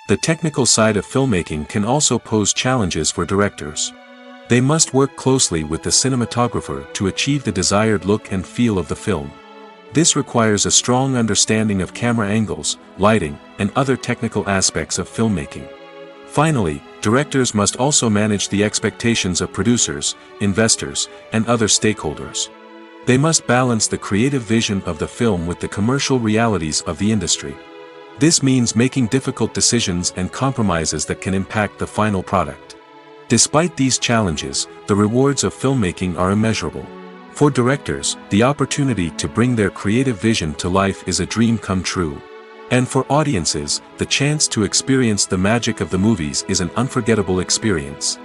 The technical side of filmmaking can also pose challenges for directors. They must work closely with the cinematographer to achieve the desired look and feel of the film. This requires a strong understanding of camera angles, lighting, and other technical aspects of filmmaking. Finally, directors must also manage the expectations of producers, investors, and other stakeholders. They must balance the creative vision of the film with the commercial realities of the industry. This means making difficult decisions and compromises that can impact the final product. Despite these challenges, the rewards of filmmaking are immeasurable. For directors, the opportunity to bring their creative vision to life is a dream come true. And for audiences, the chance to experience the magic of the movies is an unforgettable experience.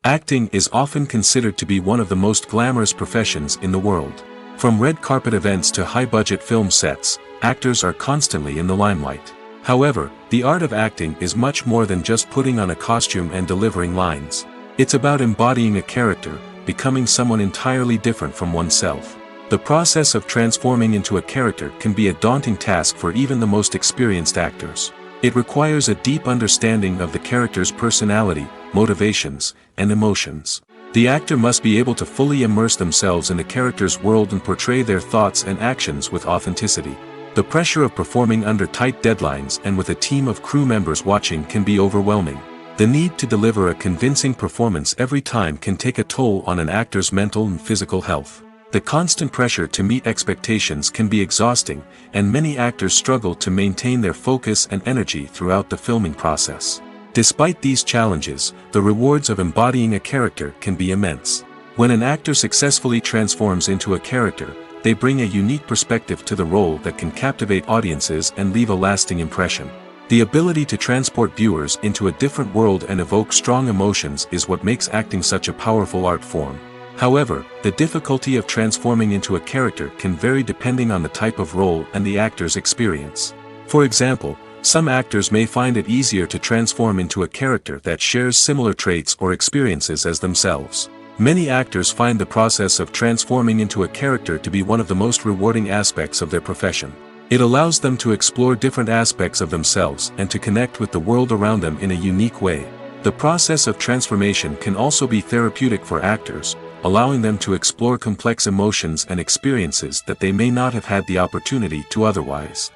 Acting is often considered to be one of the most glamorous professions in the world. From red carpet events to high-budget film sets, actors are constantly in the limelight. However, the art of acting is much more than just putting on a costume and delivering lines. It's about embodying a character, becoming someone entirely different from oneself. The process of transforming into a character can be a daunting task for even the most experienced actors. It requires a deep understanding of the character's personality, motivations, and emotions. The actor must be able to fully immerse themselves in the character's world and portray their thoughts and actions with authenticity. The pressure of performing under tight deadlines and with a team of crew members watching can be overwhelming. The need to deliver a convincing performance every time can take a toll on an actor's mental and physical health. The constant pressure to meet expectations can be exhausting, and many actors struggle to maintain their focus and energy throughout the filming process. Despite these challenges, the rewards of embodying a character can be immense. When an actor successfully transforms into a character, they bring a unique perspective to the role that can captivate audiences and leave a lasting impression. The ability to transport viewers into a different world and evoke strong emotions is what makes acting such a powerful art form. However, the difficulty of transforming into a character can vary depending on the type of role and the actor's experience. For example, some actors may find it easier to transform into a character that shares similar traits or experiences as themselves. Many actors find the process of transforming into a character to be one of the most rewarding aspects of their profession. It allows them to explore different aspects of themselves and to connect with the world around them in a unique way. The process of transformation can also be therapeutic for actors, allowing them to explore complex emotions and experiences that they may not have had the opportunity to otherwise.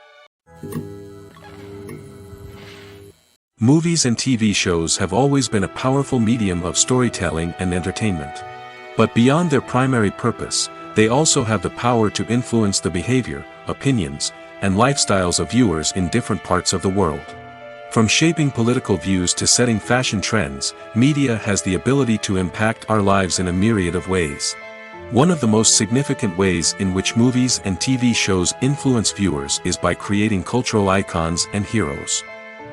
Movies and TV shows have always been a powerful medium of storytelling and entertainment. But beyond their primary purpose, they also have the power to influence the behavior, opinions, and lifestyles of viewers in different parts of the world. From shaping political views to setting fashion trends, media has the ability to impact our lives in a myriad of ways. One of the most significant ways in which movies and TV shows influence viewers is by creating cultural icons and heroes.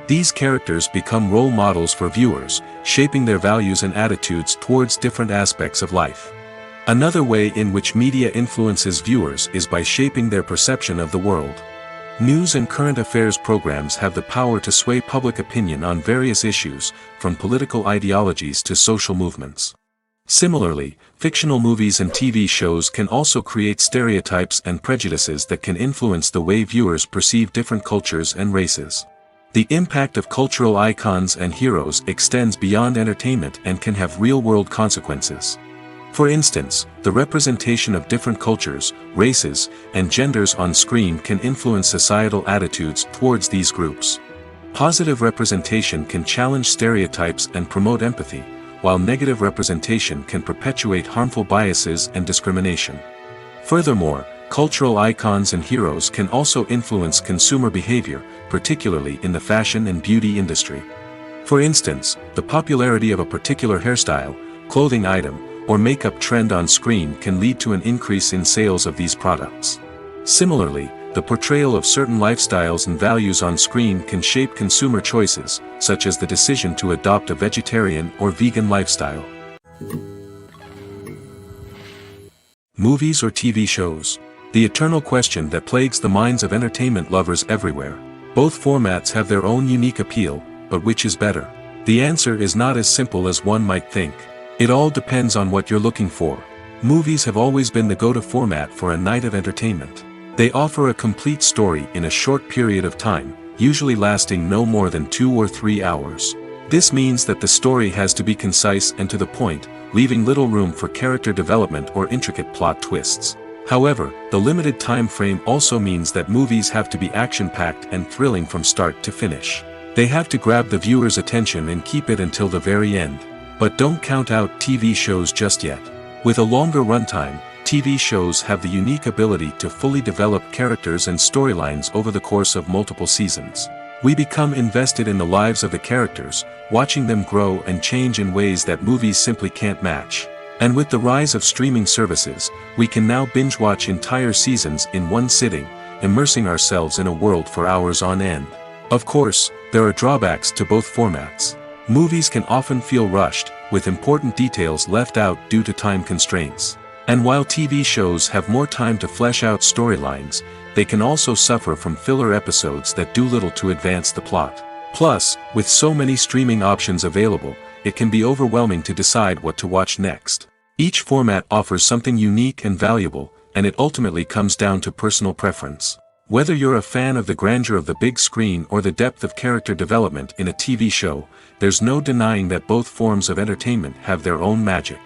These characters become role models for viewers, shaping their values and attitudes towards different aspects of life. Another way in which media influences viewers is by shaping their perception of the world. News and current affairs programs have the power to sway public opinion on various issues, from political ideologies to social movements. Similarly, fictional movies and TV shows can also create stereotypes and prejudices that can influence the way viewers perceive different cultures and races. The impact of cultural icons and heroes extends beyond entertainment and can have real-world consequences. For instance, the representation of different cultures, races, and genders on screen can influence societal attitudes towards these groups. Positive representation can challenge stereotypes and promote empathy, while negative representation can perpetuate harmful biases and discrimination. Furthermore, cultural icons and heroes can also influence consumer behavior, particularly in the fashion and beauty industry. For instance, the popularity of a particular hairstyle, clothing item, or makeup trend on screen can lead to an increase in sales of these products. Similarly, the portrayal of certain lifestyles and values on screen can shape consumer choices, such as the decision to adopt a vegetarian or vegan lifestyle. Movies or TV shows? The eternal question that plagues the minds of entertainment lovers everywhere. Both formats have their own unique appeal, but which is better? The answer is not as simple as one might think. It all depends on what you're looking for. Movies have always been the go-to format for a night of entertainment. They offer a complete story in a short period of time, usually lasting no more than 2 or 3 hours. This means that the story has to be concise and to the point, leaving little room for character development or intricate plot twists. However, the limited time frame also means that movies have to be action-packed and thrilling from start to finish. They have to grab the viewer's attention and keep it until the very end. But don't count out TV shows just yet. With a longer runtime, TV shows have the unique ability to fully develop characters and storylines over the course of multiple seasons. We become invested in the lives of the characters, watching them grow and change in ways that movies simply can't match. And with the rise of streaming services, we can now binge-watch entire seasons in one sitting, immersing ourselves in a world for hours on end. Of course, there are drawbacks to both formats. Movies can often feel rushed, with important details left out due to time constraints. And while TV shows have more time to flesh out storylines, they can also suffer from filler episodes that do little to advance the plot. Plus, with so many streaming options available, it can be overwhelming to decide what to watch next. Each format offers something unique and valuable, and it ultimately comes down to personal preference. Whether you're a fan of the grandeur of the big screen or the depth of character development in a TV show, there's no denying that both forms of entertainment have their own magic.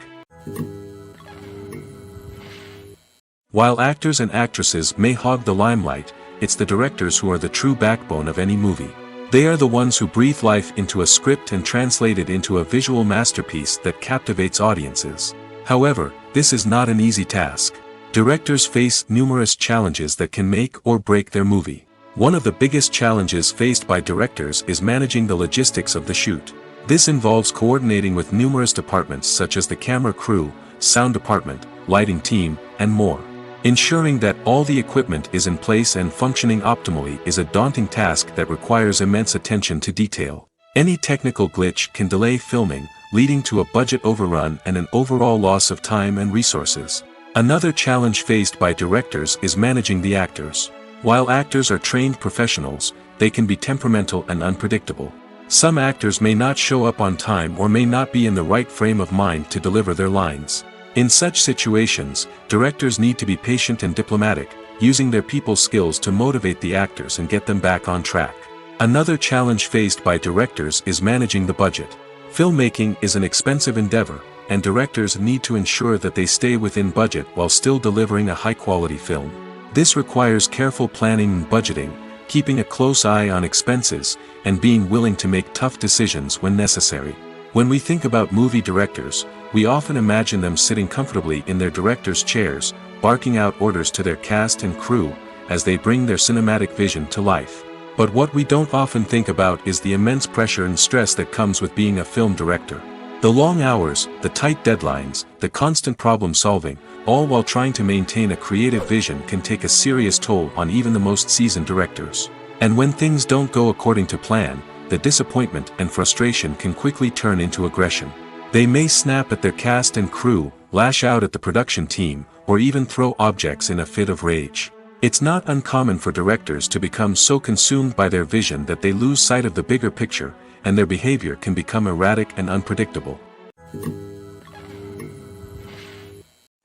While actors and actresses may hog the limelight, it's the directors who are the true backbone of any movie. They are the ones who breathe life into a script and translate it into a visual masterpiece that captivates audiences. However, this is not an easy task. Directors face numerous challenges that can make or break their movie. One of the biggest challenges faced by directors is managing the logistics of the shoot. This involves coordinating with numerous departments such as the camera crew, sound department, lighting team, and more. Ensuring that all the equipment is in place and functioning optimally is a daunting task that requires immense attention to detail. Any technical glitch can delay filming, leading to a budget overrun and an overall loss of time and resources. Another challenge faced by directors is managing the actors. While actors are trained professionals, they can be temperamental and unpredictable. Some actors may not show up on time or may not be in the right frame of mind to deliver their lines. In such situations, directors need to be patient and diplomatic, using their people skills to motivate the actors and get them back on track. Another challenge faced by directors is managing the budget. Filmmaking is an expensive endeavor, and directors need to ensure that they stay within budget while still delivering a high-quality film. This requires careful planning and budgeting, keeping a close eye on expenses, and being willing to make tough decisions when necessary. When we think about movie directors, we often imagine them sitting comfortably in their director's chairs, barking out orders to their cast and crew, as they bring their cinematic vision to life. But what we don't often think about is the immense pressure and stress that comes with being a film director. The long hours, the tight deadlines, the constant problem solving, all while trying to maintain a creative vision can take a serious toll on even the most seasoned directors. And when things don't go according to plan, the disappointment and frustration can quickly turn into aggression. They may snap at their cast and crew, lash out at the production team, or even throw objects in a fit of rage. It's not uncommon for directors to become so consumed by their vision that they lose sight of the bigger picture, and their behavior can become erratic and unpredictable.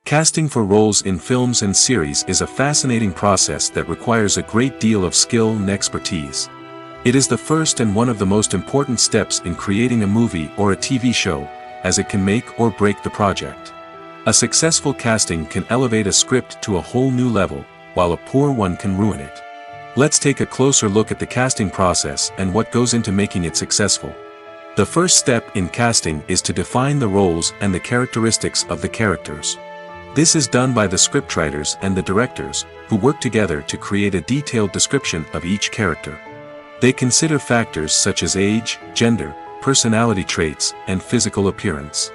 Casting for roles in films and series is a fascinating process that requires a great deal of skill and expertise. It is the first and one of the most important steps in creating a movie or a TV show, as it can make or break the project. A successful casting can elevate a script to a whole new level, while a poor one can ruin it. Let's take a closer look at the casting process and what goes into making it successful. The first step in casting is to define the roles and the characteristics of the characters. This is done by the scriptwriters and the directors, who work together to create a detailed description of each character. They consider factors such as age, gender, personality traits, and physical appearance.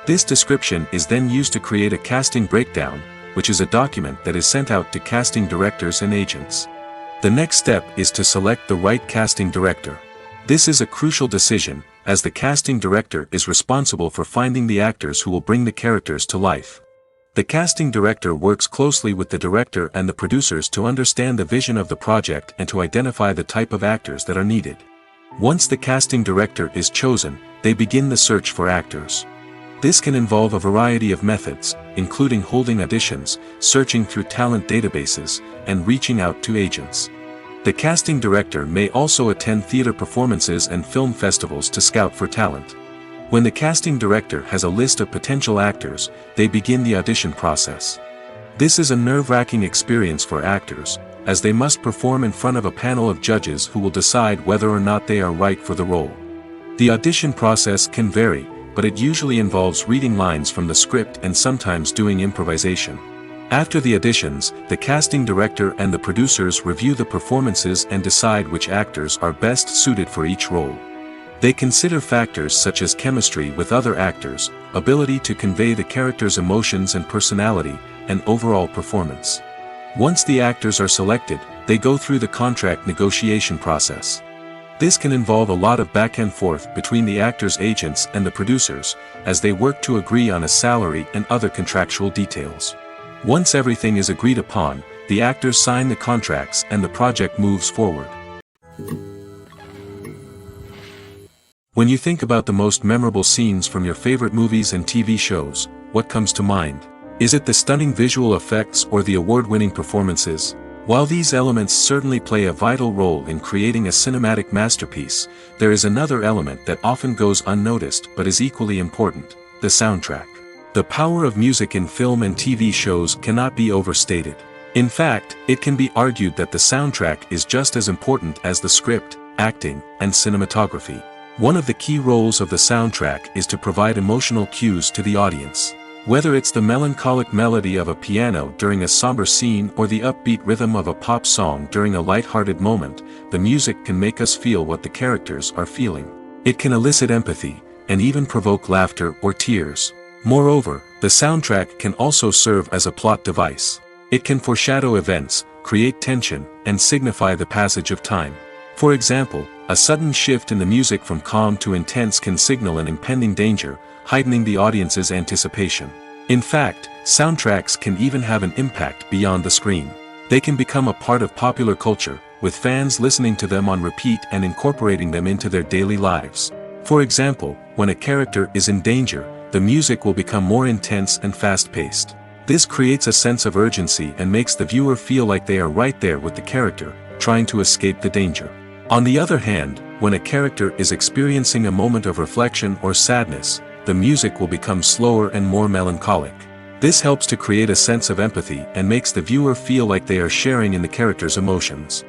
This description is then used to create a casting breakdown, which is a document that is sent out to casting directors and agents. The next step is to select the right casting director. This is a crucial decision, as the casting director is responsible for finding the actors who will bring the characters to life. The casting director works closely with the director and the producers to understand the vision of the project and to identify the type of actors that are needed. Once the casting director is chosen, they begin the search for actors. This can involve a variety of methods, including holding auditions, searching through talent databases, and reaching out to agents. The casting director may also attend theater performances and film festivals to scout for talent. When the casting director has a list of potential actors, they begin the audition process. This is a nerve-wracking experience for actors, as they must perform in front of a panel of judges who will decide whether or not they are right for the role. The audition process can vary, but it usually involves reading lines from the script and sometimes doing improvisation. After the auditions, the casting director and the producers review the performances and decide which actors are best suited for each role. They consider factors such as chemistry with other actors, ability to convey the character's emotions and personality, and overall performance. Once the actors are selected, they go through the contract negotiation process. This can involve a lot of back and forth between the actors' agents and the producers, as they work to agree on a salary and other contractual details. Once everything is agreed upon, the actors sign the contracts and the project moves forward. When you think about the most memorable scenes from your favorite movies and TV shows, what comes to mind? Is it the stunning visual effects or the award-winning performances? While these elements certainly play a vital role in creating a cinematic masterpiece, there is another element that often goes unnoticed but is equally important: the soundtrack. The power of music in film and TV shows cannot be overstated. In fact, it can be argued that the soundtrack is just as important as the script, acting, and cinematography. One of the key roles of the soundtrack is to provide emotional cues to the audience. Whether it's the melancholic melody of a piano during a somber scene or the upbeat rhythm of a pop song during a light-hearted moment, the music can make us feel what the characters are feeling. It can elicit empathy, and even provoke laughter or tears. Moreover, the soundtrack can also serve as a plot device. It can foreshadow events, create tension, and signify the passage of time. For example, a sudden shift in the music from calm to intense can signal an impending danger, heightening the audience's anticipation. In fact, soundtracks can even have an impact beyond the screen. They can become a part of popular culture, with fans listening to them on repeat and incorporating them into their daily lives. For example, when a character is in danger, the music will become more intense and fast-paced. This creates a sense of urgency and makes the viewer feel like they are right there with the character, trying to escape the danger. On the other hand, when a character is experiencing a moment of reflection or sadness, the music will become slower and more melancholic. This helps to create a sense of empathy and makes the viewer feel like they are sharing in the character's emotions.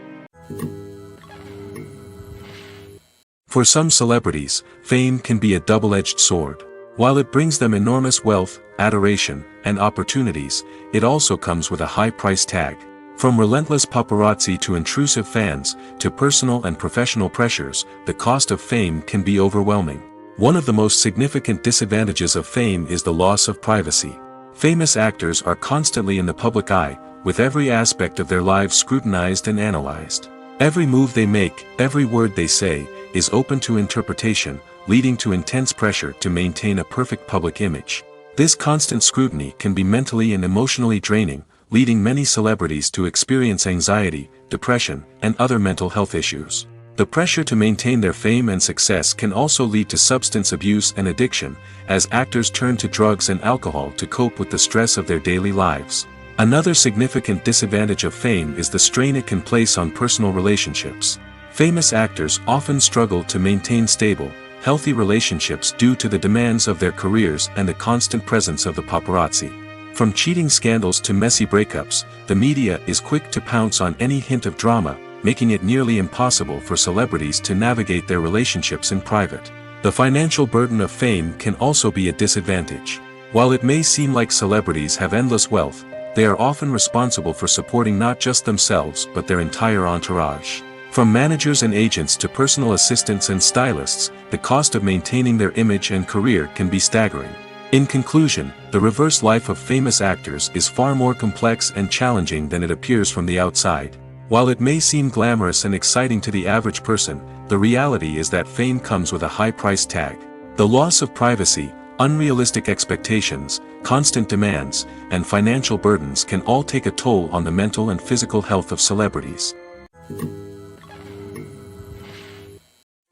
For some celebrities, fame can be a double-edged sword. While it brings them enormous wealth, adoration, and opportunities, it also comes with a high price tag. From relentless paparazzi to intrusive fans, to personal and professional pressures, the cost of fame can be overwhelming. One of the most significant disadvantages of fame is the loss of privacy. Famous actors are constantly in the public eye, with every aspect of their lives scrutinized and analyzed. Every move they make, every word they say, is open to interpretation, leading to intense pressure to maintain a perfect public image. This constant scrutiny can be mentally and emotionally draining, leading many celebrities to experience anxiety, depression, and other mental health issues. The pressure to maintain their fame and success can also lead to substance abuse and addiction, as actors turn to drugs and alcohol to cope with the stress of their daily lives. Another significant disadvantage of fame is the strain it can place on personal relationships. Famous actors often struggle to maintain stable, healthy relationships due to the demands of their careers and the constant presence of the paparazzi. From cheating scandals to messy breakups, the media is quick to pounce on any hint of drama, making it nearly impossible for celebrities to navigate their relationships in private. The financial burden of fame can also be a disadvantage. While it may seem like celebrities have endless wealth, they are often responsible for supporting not just themselves but their entire entourage. From managers and agents to personal assistants and stylists, the cost of maintaining their image and career can be staggering. In conclusion, the reverse life of famous actors is far more complex and challenging than it appears from the outside. While it may seem glamorous and exciting to the average person, the reality is that fame comes with a high price tag. The loss of privacy, unrealistic expectations, constant demands, and financial burdens can all take a toll on the mental and physical health of celebrities.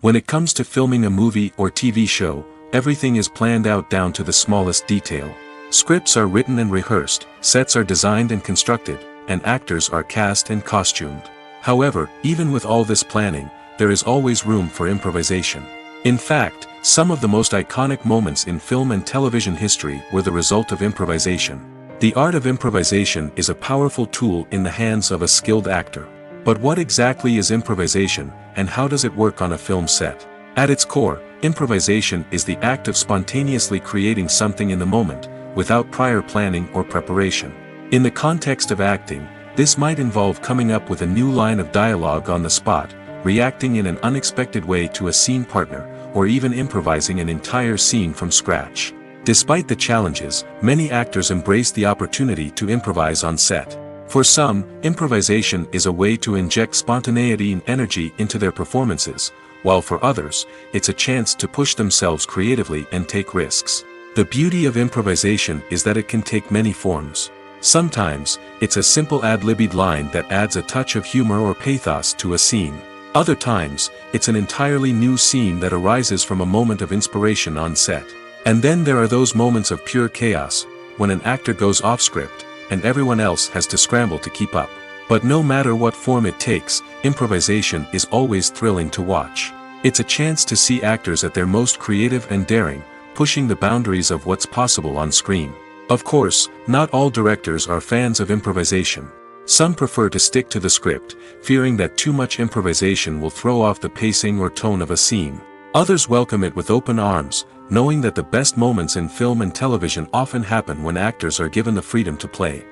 When it comes to filming a movie or TV show, everything is planned out down to the smallest detail. Scripts are written and rehearsed, sets are designed and constructed, and actors are cast and costumed. However, even with all this planning, there is always room for improvisation. In fact, some of the most iconic moments in film and television history were the result of improvisation. The art of improvisation is a powerful tool in the hands of a skilled actor. But what exactly is improvisation, and how does it work on a film set? At its core, improvisation is the act of spontaneously creating something in the moment, without prior planning or preparation. In the context of acting, this might involve coming up with a new line of dialogue on the spot, reacting in an unexpected way to a scene partner, or even improvising an entire scene from scratch. Despite the challenges, many actors embrace the opportunity to improvise on set. For some, improvisation is a way to inject spontaneity and energy into their performances, while for others, it's a chance to push themselves creatively and take risks. The beauty of improvisation is that it can take many forms. Sometimes, it's a simple ad-libbed line that adds a touch of humor or pathos to a scene. Other times, it's an entirely new scene that arises from a moment of inspiration on set. And then there are those moments of pure chaos, when an actor goes off script, and everyone else has to scramble to keep up. But no matter what form it takes, improvisation is always thrilling to watch. It's a chance to see actors at their most creative and daring, pushing the boundaries of what's possible on screen. Of course, not all directors are fans of improvisation. Some prefer to stick to the script, fearing that too much improvisation will throw off the pacing or tone of a scene. Others welcome it with open arms, knowing that the best moments in film and television often happen when actors are given the freedom to play.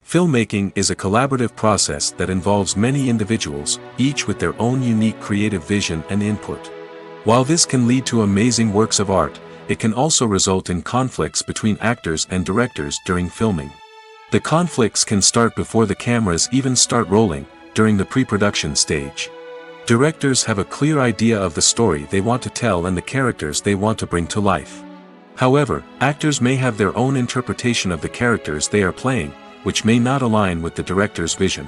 Filmmaking is a collaborative process that involves many individuals, each with their own unique creative vision and input. While this can lead to amazing works of art, it can also result in conflicts between actors and directors during filming. The conflicts can start before the cameras even start rolling, during the pre-production stage. Directors have a clear idea of the story they want to tell and the characters they want to bring to life. However, actors may have their own interpretation of the characters they are playing, which may not align with the director's vision.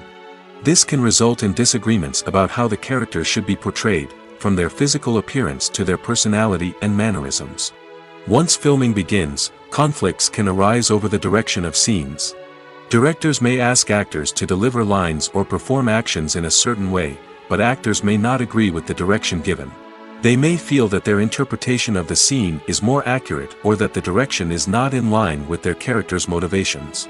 This can result in disagreements about how the characters should be portrayed, from their physical appearance to their personality and mannerisms. Once filming begins, conflicts can arise over the direction of scenes. Directors may ask actors to deliver lines or perform actions in a certain way, but actors may not agree with the direction given. They may feel that their interpretation of the scene is more accurate or that the direction is not in line with their character's motivations.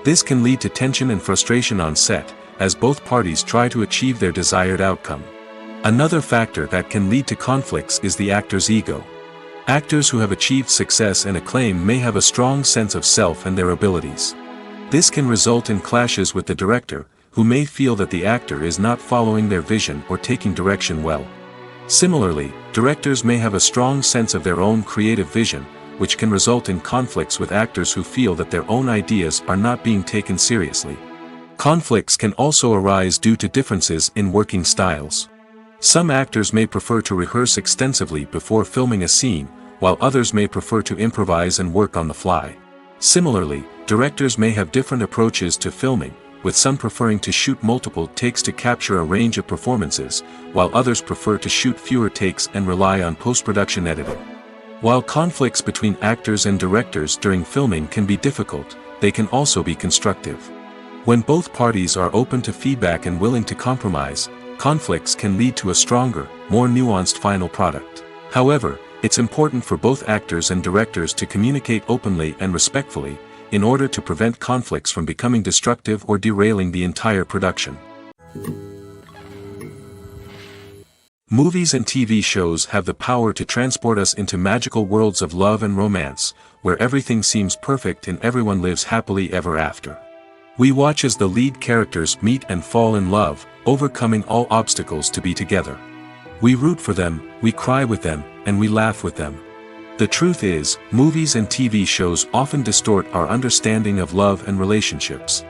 This can lead to tension and frustration on set, as both parties try to achieve their desired outcome. Another factor that can lead to conflicts is the actor's ego. Actors who have achieved success and acclaim may have a strong sense of self and their abilities. This can result in clashes with the director, who may feel that the actor is not following their vision or taking direction well. Similarly, directors may have a strong sense of their own creative vision, which can result in conflicts with actors who feel that their own ideas are not being taken seriously. Conflicts can also arise due to differences in working styles. Some actors may prefer to rehearse extensively before filming a scene, while others may prefer to improvise and work on the fly. Similarly, directors may have different approaches to filming, with some preferring to shoot multiple takes to capture a range of performances, while others prefer to shoot fewer takes and rely on post-production editing. While conflicts between actors and directors during filming can be difficult, they can also be constructive. When both parties are open to feedback and willing to compromise, conflicts can lead to a stronger, more nuanced final product. However, it's important for both actors and directors to communicate openly and respectfully, in order to prevent conflicts from becoming destructive or derailing the entire production. Movies and TV shows have the power to transport us into magical worlds of love and romance, where everything seems perfect and everyone lives happily ever after. We watch as the lead characters meet and fall in love, overcoming all obstacles to be together. We root for them, we cry with them, and we laugh with them. The truth is, movies and TV shows often distort our understanding of love and relationships.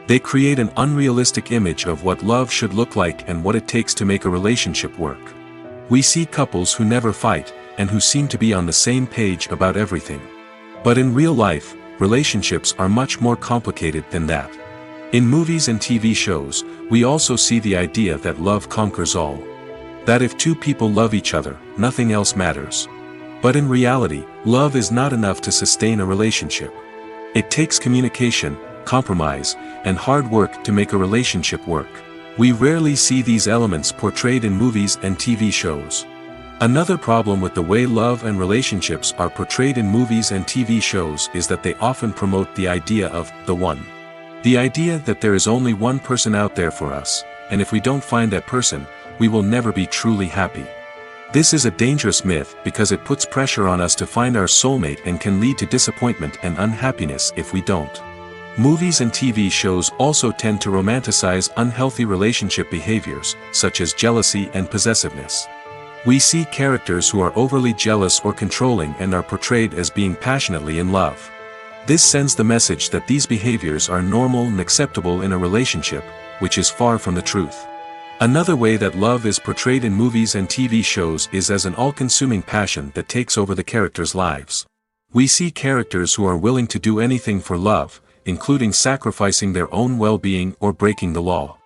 They create an unrealistic image of what love should look like and what it takes to make a relationship work. We see couples who never fight, and who seem to be on the same page about everything. But in real life, relationships are much more complicated than that. In movies and TV shows, we also see the idea that love conquers all. That if two people love each other, nothing else matters. But in reality, love is not enough to sustain a relationship. It takes communication, compromise, and hard work to make a relationship work. We rarely see these elements portrayed in movies and TV shows. Another problem with the way love and relationships are portrayed in movies and TV shows is that they often promote the idea of the one. The idea that there is only one person out there for us, and if we don't find that person, we will never be truly happy. This is a dangerous myth because it puts pressure on us to find our soulmate and can lead to disappointment and unhappiness if we don't. Movies and TV shows also tend to romanticize unhealthy relationship behaviors, such as jealousy and possessiveness. We see characters who are overly jealous or controlling and are portrayed as being passionately in love. This sends the message that these behaviors are normal and acceptable in a relationship, which is far from the truth. Another way that love is portrayed in movies and TV shows is as an all-consuming passion that takes over the characters' lives. We see characters who are willing to do anything for love, including sacrificing their own well-being or breaking the law.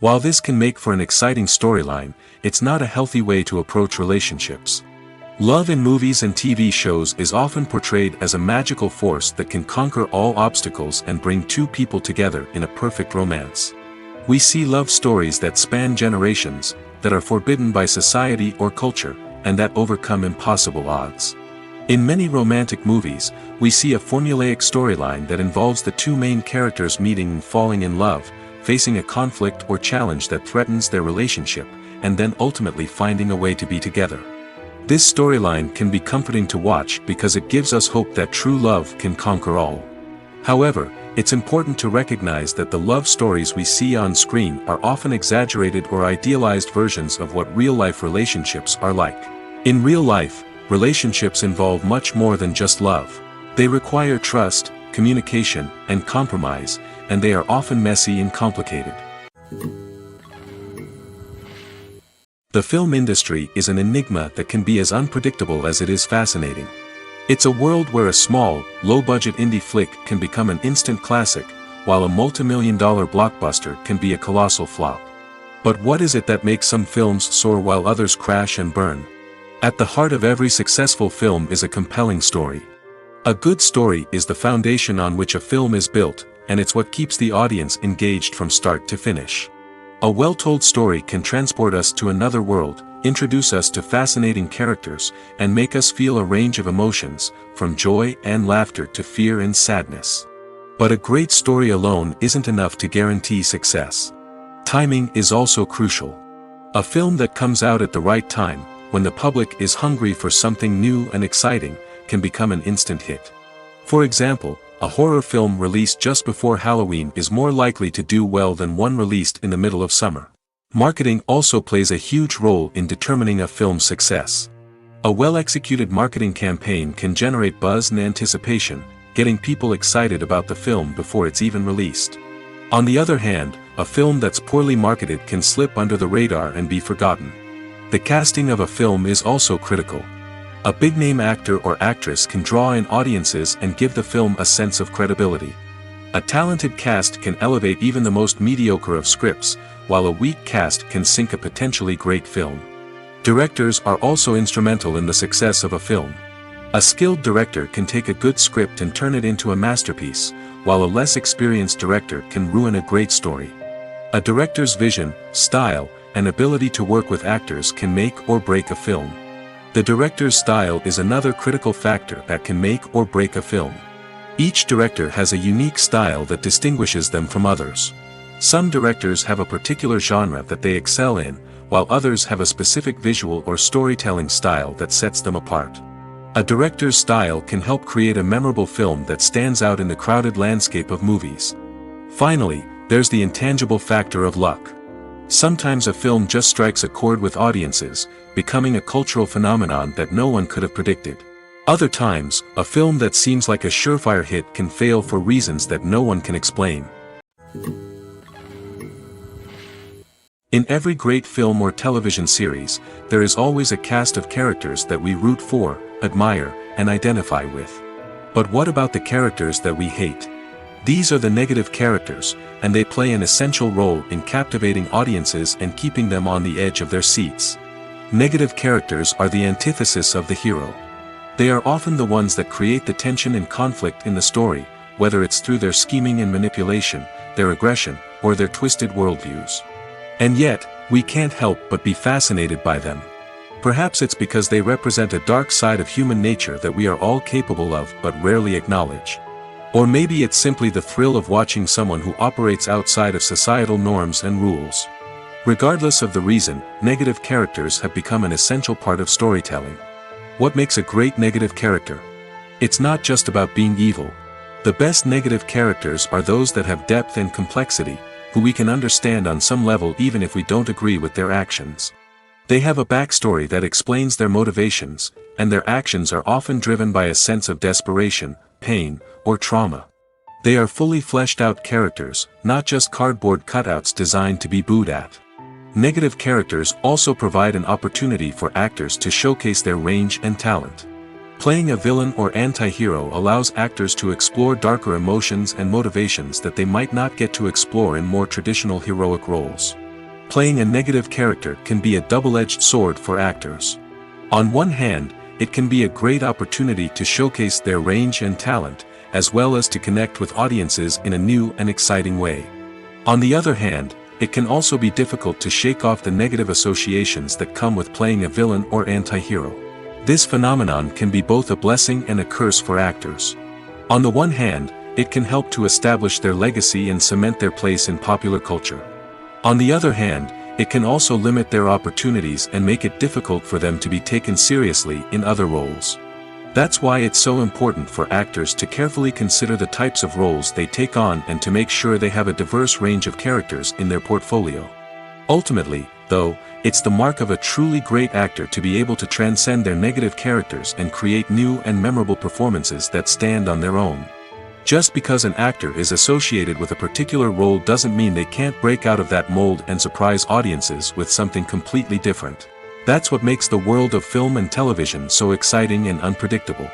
While this can make for an exciting storyline, it's not a healthy way to approach relationships. Love in movies and TV shows is often portrayed as a magical force that can conquer all obstacles and bring two people together in a perfect romance. We see love stories that span generations, that are forbidden by society or culture, and that overcome impossible odds. In many romantic movies, we see a formulaic storyline that involves the two main characters meeting and falling in love, facing a conflict or challenge that threatens their relationship, and then ultimately finding a way to be together. This storyline can be comforting to watch because it gives us hope that true love can conquer all. However, it's important to recognize that the love stories we see on screen are often exaggerated or idealized versions of what real-life relationships are like. In real life, relationships involve much more than just love. They require trust, communication, and compromise, and they are often messy and complicated. The film industry is an enigma that can be as unpredictable as it is fascinating. It's a world where a small, low-budget indie flick can become an instant classic, while a multi-million-dollar blockbuster can be a colossal flop. But what is it that makes some films soar while others crash and burn? At the heart of every successful film is a compelling story. A good story is the foundation on which a film is built, and it's what keeps the audience engaged from start to finish. A well-told story can transport us to another world, introduce us to fascinating characters, and make us feel a range of emotions, from joy and laughter to fear and sadness. But a great story alone isn't enough to guarantee success. Timing is also crucial. A film that comes out at the right time, when the public is hungry for something new and exciting, can become an instant hit. For example, a horror film released just before Halloween is more likely to do well than one released in the middle of summer. Marketing also plays a huge role in determining a film's success. A well-executed marketing campaign can generate buzz and anticipation, getting people excited about the film before it's even released. On the other hand, a film that's poorly marketed can slip under the radar and be forgotten. The casting of a film is also critical. A big-name actor or actress can draw in audiences and give the film a sense of credibility. A talented cast can elevate even the most mediocre of scripts, while a weak cast can sink a potentially great film. Directors are also instrumental in the success of a film. A skilled director can take a good script and turn it into a masterpiece, while a less experienced director can ruin a great story. A director's vision, style, and ability to work with actors can make or break a film. The director's style is another critical factor that can make or break a film. Each director has a unique style that distinguishes them from others. Some directors have a particular genre that they excel in, while others have a specific visual or storytelling style that sets them apart. A director's style can help create a memorable film that stands out in the crowded landscape of movies. Finally, there's the intangible factor of luck. Sometimes a film just strikes a chord with audiences, becoming a cultural phenomenon that no one could have predicted. Other times, a film that seems like a surefire hit can fail for reasons that no one can explain. In every great film or television series, there is always a cast of characters that we root for, admire, and identify with. But what about the characters that we hate? These are the negative characters, and they play an essential role in captivating audiences and keeping them on the edge of their seats. Negative characters are the antithesis of the hero. They are often the ones that create the tension and conflict in the story, whether it's through their scheming and manipulation, their aggression, or their twisted worldviews. And yet, we can't help but be fascinated by them. Perhaps it's because they represent a dark side of human nature that we are all capable of but rarely acknowledge. Or maybe it's simply the thrill of watching someone who operates outside of societal norms and rules. Regardless of the reason, negative characters have become an essential part of storytelling. What makes a great negative character? It's not just about being evil. The best negative characters are those that have depth and complexity, who we can understand on some level even if we don't agree with their actions. They have a backstory that explains their motivations, and their actions are often driven by a sense of desperation, pain, or trauma. They are fully fleshed out characters, not just cardboard cutouts designed to be booed at. Negative characters also provide an opportunity for actors to showcase their range and talent. Playing a villain or anti-hero allows actors to explore darker emotions and motivations that they might not get to explore in more traditional heroic roles. Playing a negative character can be a double-edged sword for actors. On one hand, it can be a great opportunity to showcase their range and talent, as well as to connect with audiences in a new and exciting way. On the other hand, it can also be difficult to shake off the negative associations that come with playing a villain or anti-hero. This phenomenon can be both a blessing and a curse for actors. On the one hand, it can help to establish their legacy and cement their place in popular culture. On the other hand, it can also limit their opportunities and make it difficult for them to be taken seriously in other roles. That's why it's so important for actors to carefully consider the types of roles they take on and to make sure they have a diverse range of characters in their portfolio. Ultimately, though, it's the mark of a truly great actor to be able to transcend their negative characters and create new and memorable performances that stand on their own. Just because an actor is associated with a particular role doesn't mean they can't break out of that mold and surprise audiences with something completely different. That's what makes the world of film and television so exciting and unpredictable.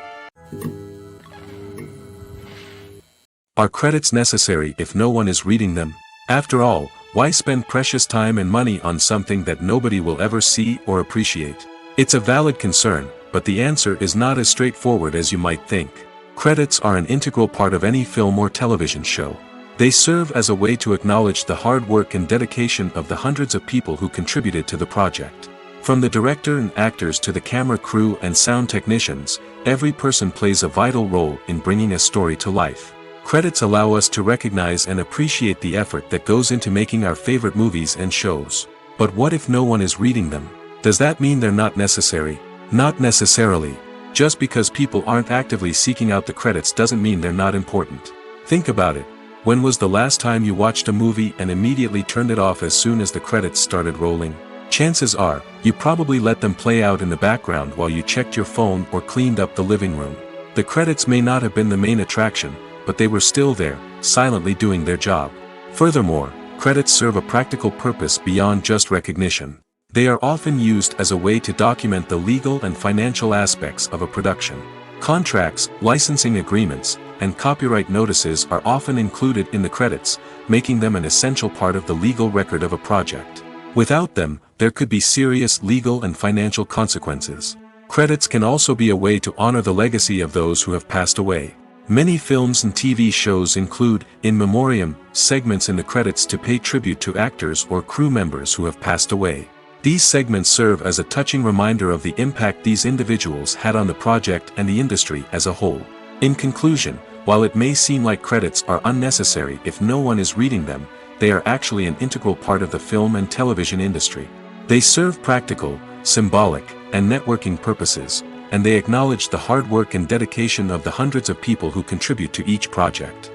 Are credits necessary if no one is reading them? After all, why spend precious time and money on something that nobody will ever see or appreciate? It's a valid concern, but the answer is not as straightforward as you might think. Credits are an integral part of any film or television show. They serve as a way to acknowledge the hard work and dedication of the hundreds of people who contributed to the project. From the director and actors to the camera crew and sound technicians, every person plays a vital role in bringing a story to life. Credits allow us to recognize and appreciate the effort that goes into making our favorite movies and shows. But what if no one is reading them? Does that mean they're not necessary? Not necessarily. Just because people aren't actively seeking out the credits doesn't mean they're not important. Think about it. When was the last time you watched a movie and immediately turned it off as soon as the credits started rolling? Chances are, you probably let them play out in the background while you checked your phone or cleaned up the living room. The credits may not have been the main attraction, but they were still there, silently doing their job. Furthermore, credits serve a practical purpose beyond just recognition. They are often used as a way to document the legal and financial aspects of a production. Contracts, licensing agreements, and copyright notices are often included in the credits, making them an essential part of the legal record of a project. Without them, there could be serious legal and financial consequences. Credits can also be a way to honor the legacy of those who have passed away. Many films and TV shows include, in memoriam, segments in the credits to pay tribute to actors or crew members who have passed away. These segments serve as a touching reminder of the impact these individuals had on the project and the industry as a whole. In conclusion, while it may seem like credits are unnecessary if no one is reading them, they are actually an integral part of the film and television industry. They serve practical, symbolic, and networking purposes, and they acknowledge the hard work and dedication of the hundreds of people who contribute to each project.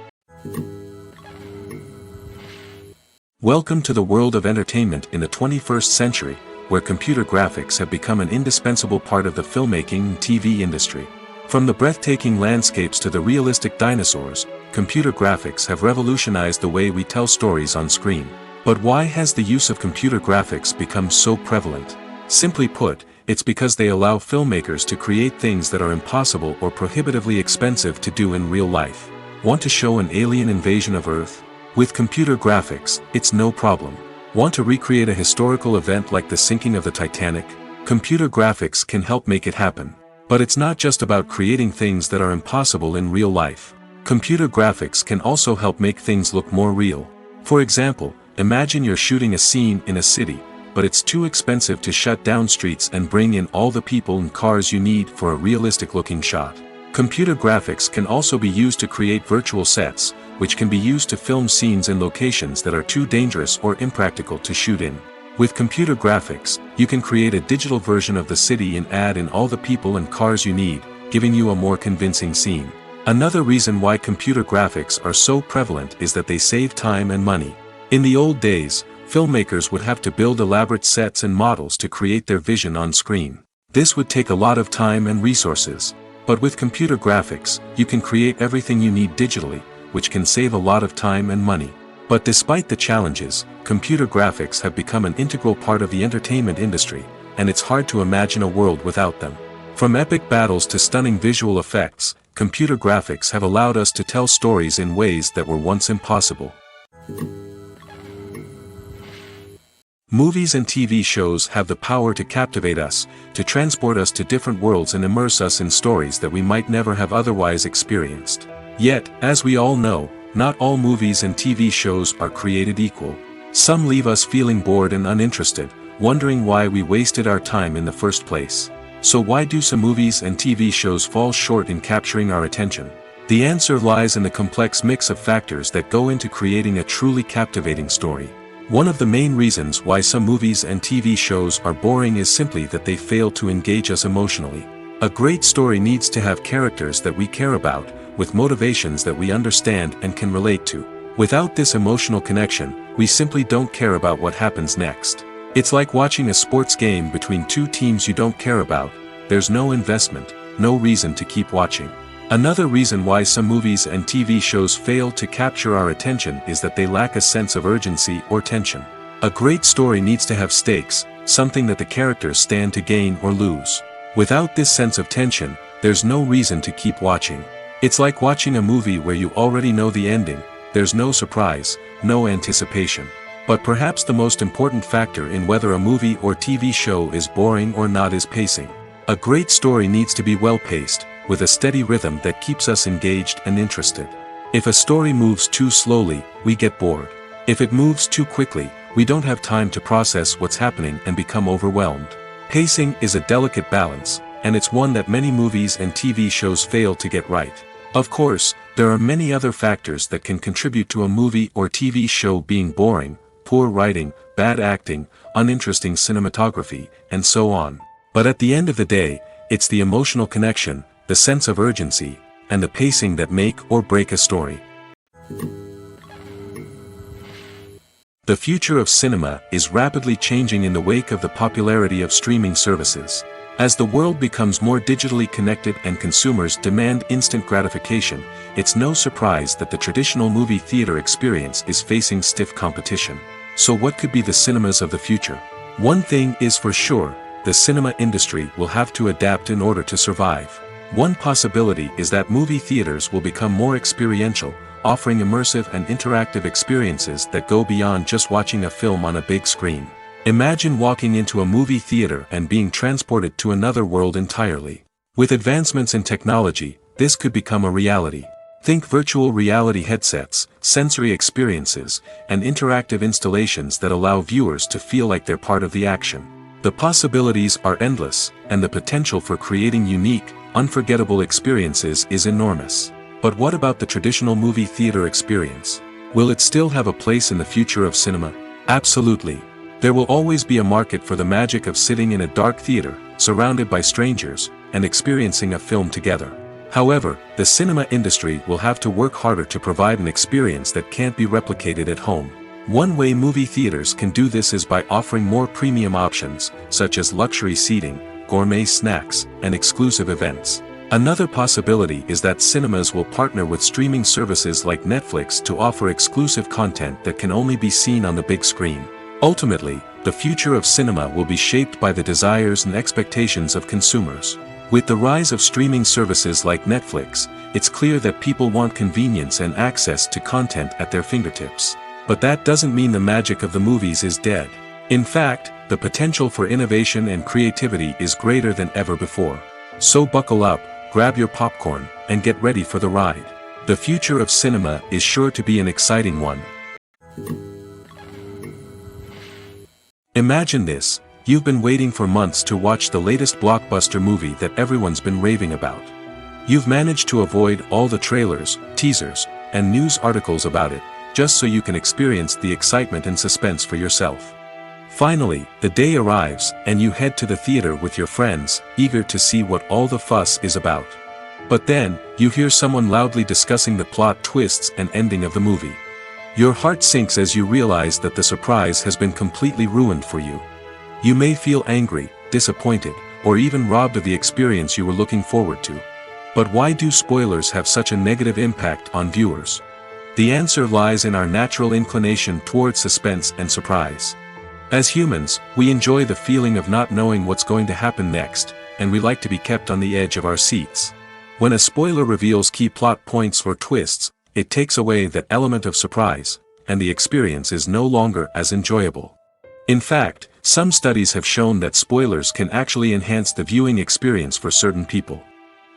Welcome to the world of entertainment in the 21st century, where computer graphics have become an indispensable part of the filmmaking and TV industry. From the breathtaking landscapes to the realistic dinosaurs, computer graphics have revolutionized the way we tell stories on screen. But why has the use of computer graphics become so prevalent? Simply put, it's because they allow filmmakers to create things that are impossible or prohibitively expensive to do in real life. Want to show an alien invasion of Earth? With computer graphics, it's no problem. Want to recreate a historical event like the sinking of the Titanic? Computer graphics can help make it happen. But it's not just about creating things that are impossible in real life. Computer graphics can also help make things look more real. For example, imagine you're shooting a scene in a city, but it's too expensive to shut down streets and bring in all the people and cars you need for a realistic-looking shot. Computer graphics can also be used to create virtual sets, which can be used to film scenes in locations that are too dangerous or impractical to shoot in. With computer graphics, you can create a digital version of the city and add in all the people and cars you need, giving you a more convincing scene. Another reason why computer graphics are so prevalent is that they save time and money. In the old days, filmmakers would have to build elaborate sets and models to create their vision on screen. This would take a lot of time and resources. But with computer graphics, you can create everything you need digitally, which can save a lot of time and money. But despite the challenges, computer graphics have become an integral part of the entertainment industry, and it's hard to imagine a world without them. From epic battles to stunning visual effects, computer graphics have allowed us to tell stories in ways that were once impossible. Movies and TV shows have the power to captivate us, to transport us to different worlds and immerse us in stories that we might never have otherwise experienced. Yet, as we all know, not all movies and TV shows are created equal. Some leave us feeling bored and uninterested, wondering why we wasted our time in the first place. So why do some movies and TV shows fall short in capturing our attention? The answer lies in the complex mix of factors that go into creating a truly captivating story. One of the main reasons why some movies and TV shows are boring is simply that they fail to engage us emotionally. A great story needs to have characters that we care about, with motivations that we understand and can relate to. Without this emotional connection, we simply don't care about what happens next. It's like watching a sports game between two teams you don't care about. There's no investment, no reason to keep watching. Another reason why some movies and TV shows fail to capture our attention is that they lack a sense of urgency or tension. A great story needs to have stakes, something that the characters stand to gain or lose. Without this sense of tension, there's no reason to keep watching. It's like watching a movie where you already know the ending. There's no surprise, no anticipation. But perhaps the most important factor in whether a movie or TV show is boring or not is pacing. A great story needs to be well-paced, with a steady rhythm that keeps us engaged and interested. If a story moves too slowly, we get bored. If it moves too quickly, we don't have time to process what's happening and become overwhelmed. Pacing is a delicate balance, and it's one that many movies and TV shows fail to get right. Of course, there are many other factors that can contribute to a movie or TV show being boring: poor writing, bad acting, uninteresting cinematography, and so on. But at the end of the day, it's the emotional connection, the sense of urgency, and the pacing that make or break a story. The future of cinema is rapidly changing in the wake of the popularity of streaming services. As the world becomes more digitally connected and consumers demand instant gratification, it's no surprise that the traditional movie theater experience is facing stiff competition. So what could be the cinemas of the future? One thing is for sure: the cinema industry will have to adapt in order to survive. One possibility is that movie theaters will become more experiential, offering immersive and interactive experiences that go beyond just watching a film on a big screen. Imagine walking into a movie theater and being transported to another world entirely. With advancements in technology, this could become a reality. Think virtual reality headsets, sensory experiences, and interactive installations that allow viewers to feel like they're part of the action. The possibilities are endless, and the potential for creating unique, unforgettable experiences is enormous. But what about the traditional movie theater experience? Will it still have a place in the future of cinema? Absolutely. There will always be a market for the magic of sitting in a dark theater, surrounded by strangers, and experiencing a film together. However, the cinema industry will have to work harder to provide an experience that can't be replicated at home. One way movie theaters can do this is by offering more premium options, such as luxury seating, gourmet snacks, and exclusive events. Another possibility is that cinemas will partner with streaming services like Netflix to offer exclusive content that can only be seen on the big screen. Ultimately, the future of cinema will be shaped by the desires and expectations of consumers. With the rise of streaming services like Netflix, it's clear that people want convenience and access to content at their fingertips. But that doesn't mean the magic of the movies is dead. In fact, the potential for innovation and creativity is greater than ever before. So buckle up, grab your popcorn, and get ready for the ride. The future of cinema is sure to be an exciting one. Imagine this: you've been waiting for months to watch the latest blockbuster movie that everyone's been raving about. You've managed to avoid all the trailers, teasers, and news articles about it, just so you can experience the excitement and suspense for yourself. Finally, the day arrives, and you head to the theater with your friends, eager to see what all the fuss is about. But then, you hear someone loudly discussing the plot twists and ending of the movie. Your heart sinks as you realize that the surprise has been completely ruined for you. You may feel angry, disappointed, or even robbed of the experience you were looking forward to. But why do spoilers have such a negative impact on viewers? The answer lies in our natural inclination towards suspense and surprise. As humans, we enjoy the feeling of not knowing what's going to happen next, and we like to be kept on the edge of our seats. When a spoiler reveals key plot points or twists, it takes away that element of surprise, and the experience is no longer as enjoyable. In fact, some studies have shown that spoilers can actually enhance the viewing experience for certain people.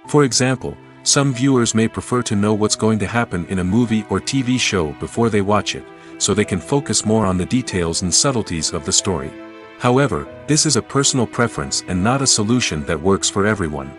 For example, some viewers may prefer to know what's going to happen in a movie or TV show before they watch it, so they can focus more on the details and subtleties of the story. However, this is a personal preference and not a solution that works for everyone.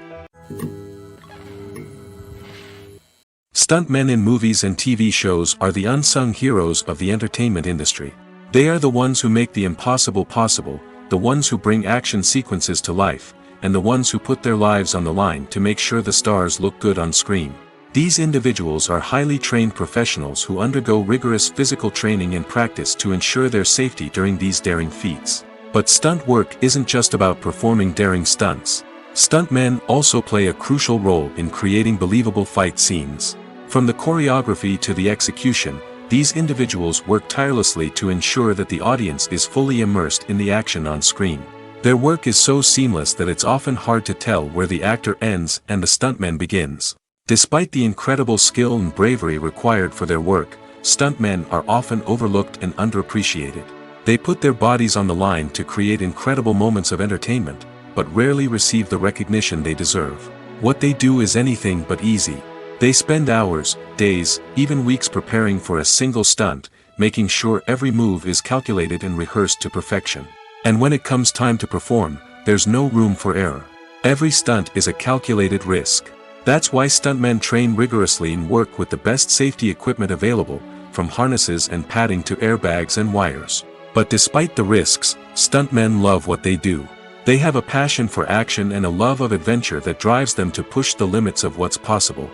Stuntmen in movies and TV shows are the unsung heroes of the entertainment industry. They are the ones who make the impossible possible, the ones who bring action sequences to life, and the ones who put their lives on the line to make sure the stars look good on screen. These individuals are highly trained professionals who undergo rigorous physical training and practice to ensure their safety during these daring feats. But stunt work isn't just about performing daring stunts. Stuntmen also play a crucial role in creating believable fight scenes. From the choreography to the execution, these individuals work tirelessly to ensure that the audience is fully immersed in the action on screen. Their work is so seamless that it's often hard to tell where the actor ends and the stuntman begins. Despite the incredible skill and bravery required for their work, stuntmen are often overlooked and underappreciated. They put their bodies on the line to create incredible moments of entertainment, but rarely receive the recognition they deserve. What they do is anything but easy. They spend hours, days, even weeks preparing for a single stunt, making sure every move is calculated and rehearsed to perfection. And when it comes time to perform, there's no room for error. Every stunt is a calculated risk. That's why stuntmen train rigorously and work with the best safety equipment available, from harnesses and padding to airbags and wires. But despite the risks, stuntmen love what they do. They have a passion for action and a love of adventure that drives them to push the limits of what's possible.